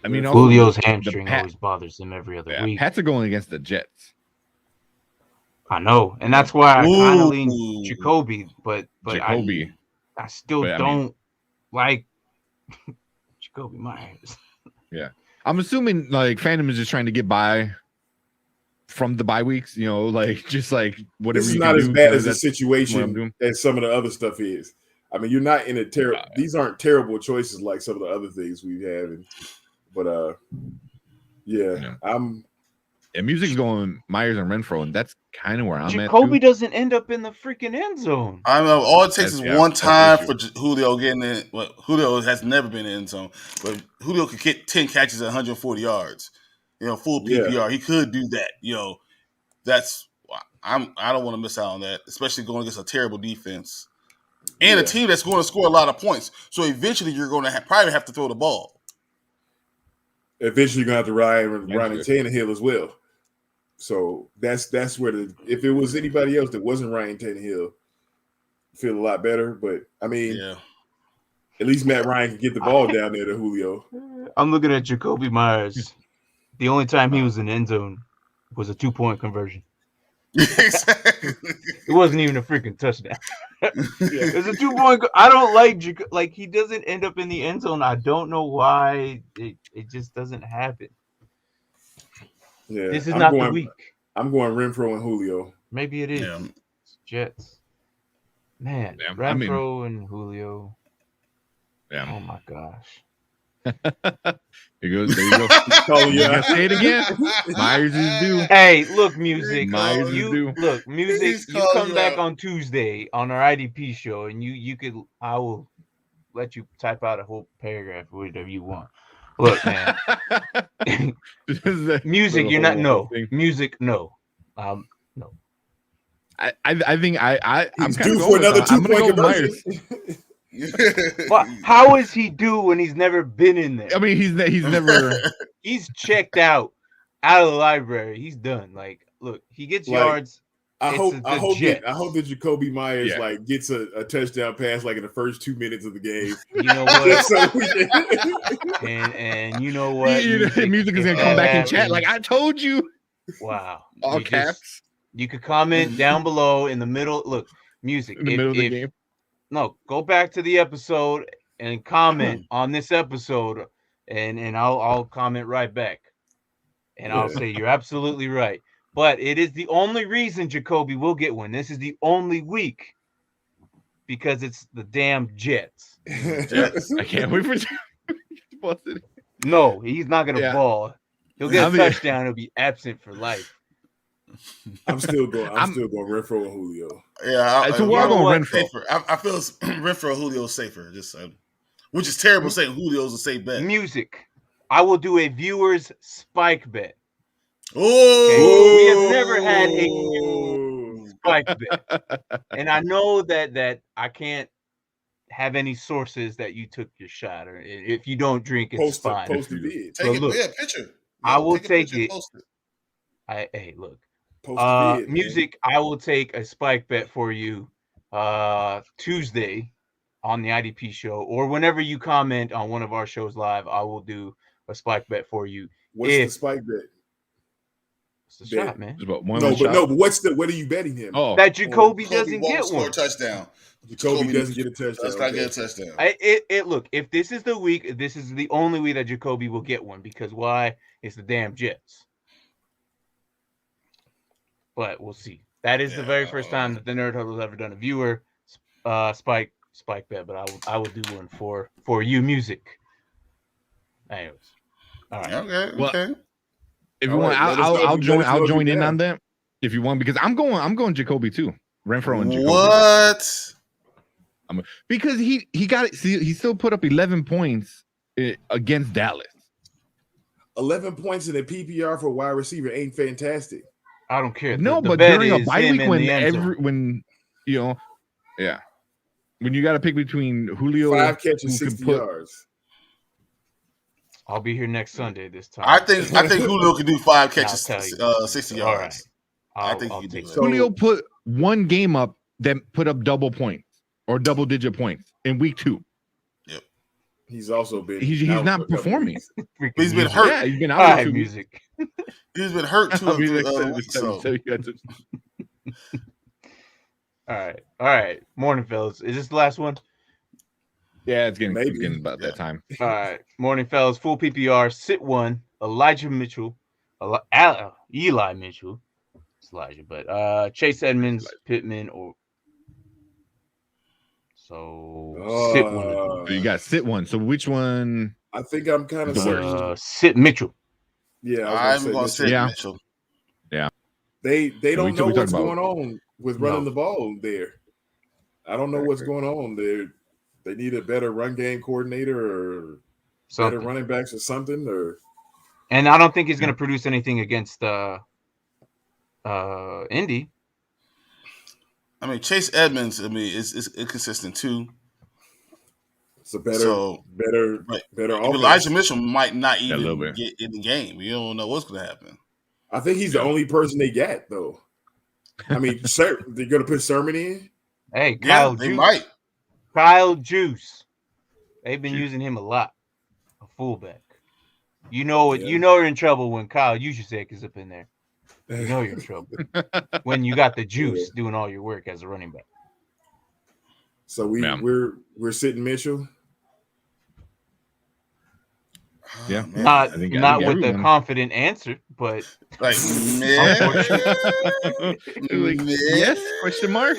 I mean, Julio's hamstring always bothers him every other week. Pats are going against the Jets. I know, and that's why I kind of lean Jacoby, but Jacoby. I still don't like Jacoby Myers. Yeah, I'm assuming like Phantom is just trying to get by from the bye weeks. You know, like just like whatever. This is you not can as do, bad as the that's situation as some of the other stuff is. I mean, you're not in a terrible. These aren't terrible choices like some of the other things we have. But yeah, And music's going Myers and Renfro, and that's kind of where I'm at. Jacoby doesn't end up in the freaking end zone. I know all it takes is one time for Julio getting in. Well, Julio has never been in the end zone, but Julio could get 10 catches at 140 yards. You know, full PPR, he could do that. You know, that's I don't want to miss out on that, especially going against a terrible defense and a team that's going to score a lot of points. So eventually, you're going to probably have to throw the ball. Eventually, you're going to have to ride Ryan Tannehill as well. So that's where if it was anybody else that wasn't Ryan Tannehill, feel a lot better. But I mean, at least Matt Ryan can get the ball down there to Julio. I'm looking at Jacoby Myers. The only time he was in end zone was a 2-point conversion. It wasn't even a freaking touchdown. It was a 2-point. I don't like he doesn't end up in the end zone. I don't know why. It just doesn't happen. Yeah, this is not the week. I'm going Renfro and Julio. Maybe it is. Yeah. Jets. Man, Renfro and Julio. Yeah. Oh my gosh. There you go. Say it again. Myers is due. Hey, look, music. Myers is due. Look, music. You come back on Tuesday on our IDP show, and I will let you type out a whole paragraph or whatever you want. Look, man. Music, you're not music, no. No. I think I'm due for another 2-point conversion. But how is he due when he's never been in there? I mean, he's never. He's checked out of the library. He's done. Like, look, he gets yards. I hope that Jacoby Myers gets a touchdown pass like in the first 2 minutes of the game. You know what? and you know what? Music is gonna come back in chat like I told you. Wow. All caps. You could comment down below in the middle. Look, music. In the middle of the game. No, go back to the episode and comment on this episode, and I'll comment right back, and I'll say you're absolutely right. But it is the only reason Jacoby will get one. This is the only week because it's the damn Jets. I can't wait for. No, he's not gonna ball. He'll get a touchdown. He'll be absent for life. I'm still going Renfro and Julio. Yeah, so we're going Renfro. I feel Renfro and Julio is safer. Which is terrible saying Julio's a safe bet. Music. I will do a viewer's spike bet. Oh, we have never had a spike bet, and I know that I can't have any sources that you took your shot, or if you don't drink, it's fine. Post a vid. Take it, look, yeah, picture. I will take picture, it. post it. Hey, look. Post a vid, Music, man. I will take a spike bet for you Tuesday on the IDP show, or whenever you comment on one of our shows live, I will do a spike bet for you. What's the spike bet? It's the shot, man. But what are you betting him? Oh, that Jacoby doesn't get score one. A touchdown. Jacoby doesn't get a touchdown. Does not get a touchdown. Look, if this is the week, this is the only week that Jacoby will get one, because why? It's the damn Jets. But we'll see. That is the very first time that the Nerd Huddle has ever done a viewer spike bet, but I will do one for you, music. Anyways, all right. Okay. If you want, I'll join in on that if you want, because I'm going Jacoby too. Renfro and Jacoby. What? Because he got it. See, he still put up 11 points against Dallas. 11 points in a PPR for a wide receiver ain't fantastic. I don't care. But during a bye week when when you got to pick between Julio, 5 catches, 60 yards. I'll be here next Sunday this time. I think Julio can do 5 catches, 60 yards. All right. I think he can do that. Julio put one game up that put up double points or double-digit points in week 2. Yep. He's also been. He's not performing. He's been hurt. Yeah, he's been out of music. He's been hurt too. All right. Morning, fellas. Is this the last one? Yeah, it's getting about that time. All right. Morning, fellas. Full PPR. Sit one. Elijah Mitchell. Eli Mitchell. It's Elijah, but Chase Edmonds, Pittman, or sit one. So you got sit one. So which one? I think I'm kind of sit Mitchell. Yeah, I'm going to sit Mitchell. Yeah. They don't know what's going on with running the ball there. I don't know what's going on there. They need a better run game coordinator or better running backs or something. And I don't think he's going to produce anything against Indy. I mean, Chase Edmonds, is inconsistent too. It's a better offense. Elijah Mitchell might not even get in the game. You don't know what's going to happen. I think he's the only person they got, though. I mean, they're going to put Sermon in? Hey, Kyle they Juice. might. Kyle Juice. They've been using him a lot. A fullback. You know you're in trouble when Kyle Juszczyk is up in there. You know you're in trouble. When you got the juice doing all your work as a running back. So we're sitting Mitchell. Yeah, not with the confident answer, but like yes? Question mark.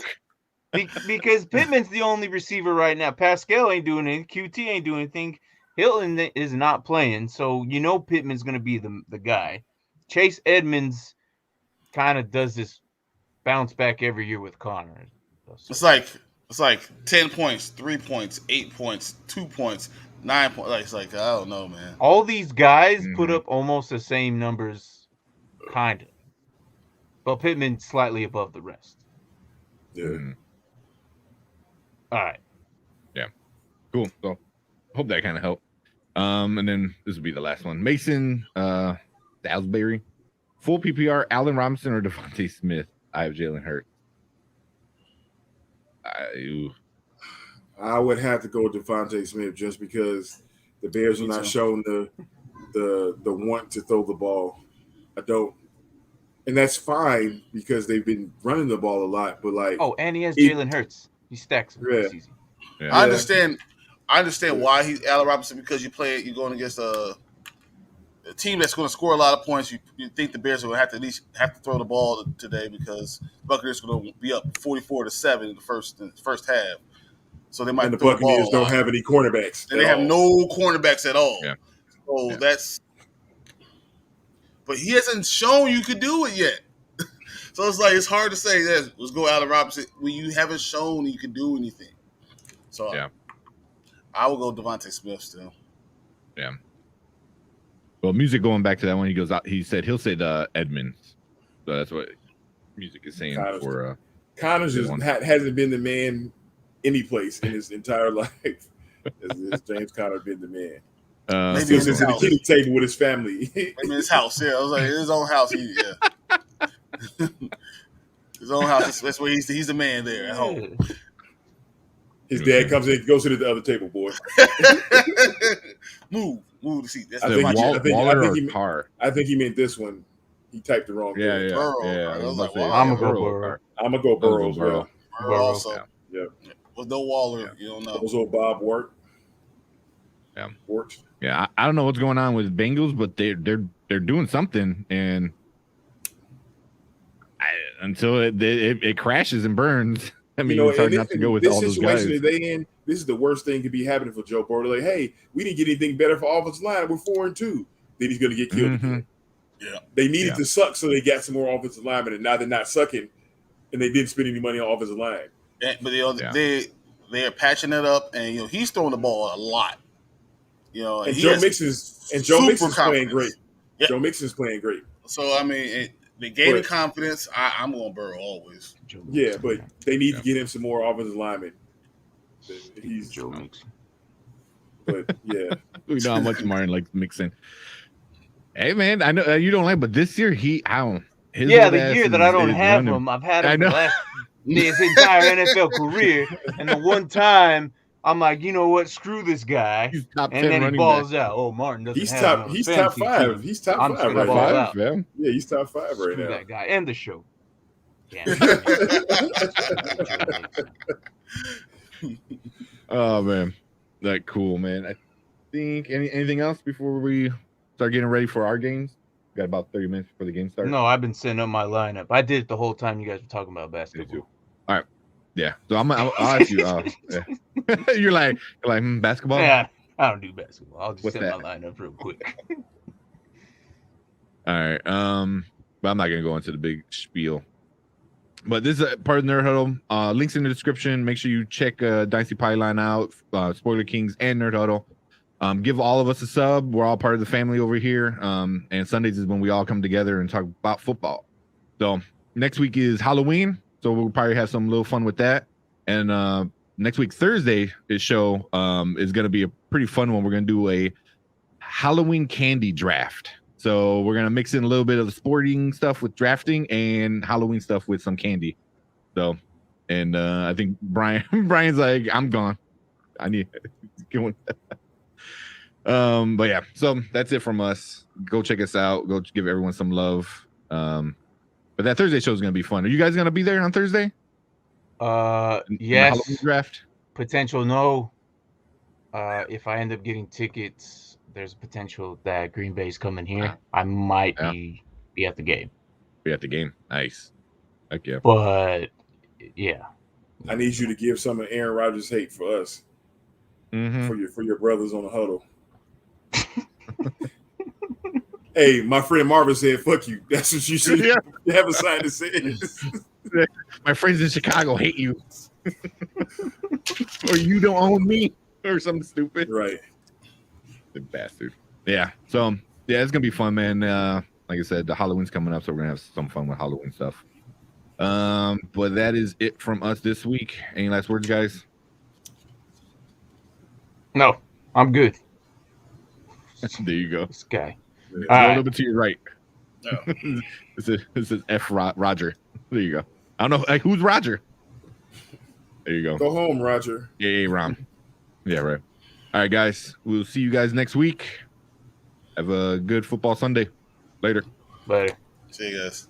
Because Pittman's the only receiver right now. Pascal ain't doing anything. QT ain't doing anything. Hilton is not playing, so Pittman's going to be the guy. Chase Edmonds kind of does this bounce back every year with Connor. It's like 10 points, 3 points, 8 points, 2 points, 9 points. It's like I don't know, man. All these guys put up almost the same numbers, kind of. But Pittman slightly above the rest. Yeah. Mm-hmm. All right. Yeah. Cool. So hope that kind of helped. And then this will be the last one. Mason Salisbury. Full PPR, Allen Robinson or Devontae Smith. I have Jalen Hurts. I would have to go with Devontae Smith just because the Bears are not showing the want to throw the ball. I don't. And that's fine because they've been running the ball a lot. But and he has Jalen Hurts. He stacks him. Yeah. I understand why he's Allen Robinson, because you're going against a team that's going to score a lot of points. You think the Bears are going to have to at least have to throw the ball today because Buccaneers are going to be up 44-7 in the first half. So they might. And the Buccaneers don't have any cornerbacks. And they have no cornerbacks at all. Yeah. So that's. But he hasn't shown you could do it yet. So it's hard to say that let's go Allen Robinson when you haven't shown you can do anything. So I will go Devontae Smith still. Yeah. Well, music going back to that one, he goes out. He said he'll say the Edmonds. So that's what music is saying for. Connors hasn't been the man any place in his entire life as James Conner been the man. Maybe Still in sits his at the house. kitchen table with his family. Maybe in his house. Yeah, I was like, his own house. His own house. That's where he's the man there at home. His dad comes in, goes to the other table, boy. move the seat. That's I my think chair. Waller or Carr. I think he meant this one. He typed the wrong thing. Yeah. Burrow. I was like, wow. I'm gonna go Burrow. I'm gonna go Burrow as well. Burrow also. Yeah. With no Waller, you don't know. Those old Bob work. Yeah. Works. Yeah, I don't know what's going on with Bengals, but they're doing something, and until it crashes and burns, I mean, it's hard not to go with all those guys. This situation that they in, this is the worst thing could be happening for Joe Burrow. Like, hey, we didn't get anything better for offensive line. We're 4-2. Then he's going to get killed again. Yeah, they needed to suck, so they got some more offensive linemen, and now they're not sucking, and they didn't spend any money on offensive line. But they're patching it up, and he's throwing the ball a lot. And Joe Mixon's playing great. Yep. Joe Mixon's playing great. So I mean, they gaining confidence. I'm going Burrow always. Yeah, but they need to get him some more offensive linemen. He's Joe Mixon. But yeah, we know how much Martin likes Mixon. Hey man, I know you don't like, but this year the year that I don't have him, I've had him his entire NFL career, and the one time I'm like, you know what, screw this guy, and then he balls out. Oh, Martin doesn't have he's top 5. He's top 5 right now. Yeah, he's top 5 right now. That guy and the show. Oh man, that cool, man. I think anything else before we start getting ready for our games? Got about 30 minutes before the game starts. No, I've been setting up my lineup. I did it the whole time you guys were talking about basketball. All right, yeah. So I'll ask you. Yeah. You're like basketball. Yeah, I don't do basketball. I'll just set my lineup real quick. All right. But I'm not gonna go into the big spiel. But this is a part of Nerd Huddle. Links in the description. Make sure you check Dynasty Pylon out, Spoiler Kings, and Nerd Huddle. Give all of us a sub. We're all part of the family over here. And Sundays is when we all come together and talk about football. So next week is Halloween. So we'll probably have some little fun with that. And next week, Thursday, is show is going to be a pretty fun one. We're going to do a Halloween candy draft. So we're going to mix in a little bit of the sporting stuff with drafting and Halloween stuff with some candy. So, and I think Brian's like, I'm gone. I need to get one. But yeah, so that's it from us. Go check us out. Go give everyone some love. But that Thursday show is going to be fun. Are you guys going to be there on Thursday? Yes. Halloween draft? Potential no. If I end up getting tickets, there's a potential that Green Bay's coming here. I might be at the game. Be at the game. Nice. Heck yeah. But yeah. I need you to give some of Aaron Rodgers' hate for us. For your brothers on the huddle. Hey, my friend Marvin said, "Fuck you." That's what you should have a sign that says. My friends in Chicago hate you, or you don't own me, or something stupid. Right, the bastard. Yeah. So yeah, it's gonna be fun, man. Like I said, the Halloween's coming up, so we're gonna have some fun with Halloween stuff. But that is it from us this week. Any last words, guys? No, I'm good. There you go. This guy. Go a little bit to your right. No. This is F. Roger. There you go. I don't know. Like, who's Roger? There you go. Go home, Roger. Yeah, Ron. Yeah, right. All right, guys. We'll see you guys next week. Have a good football Sunday. Later. Later. See you guys.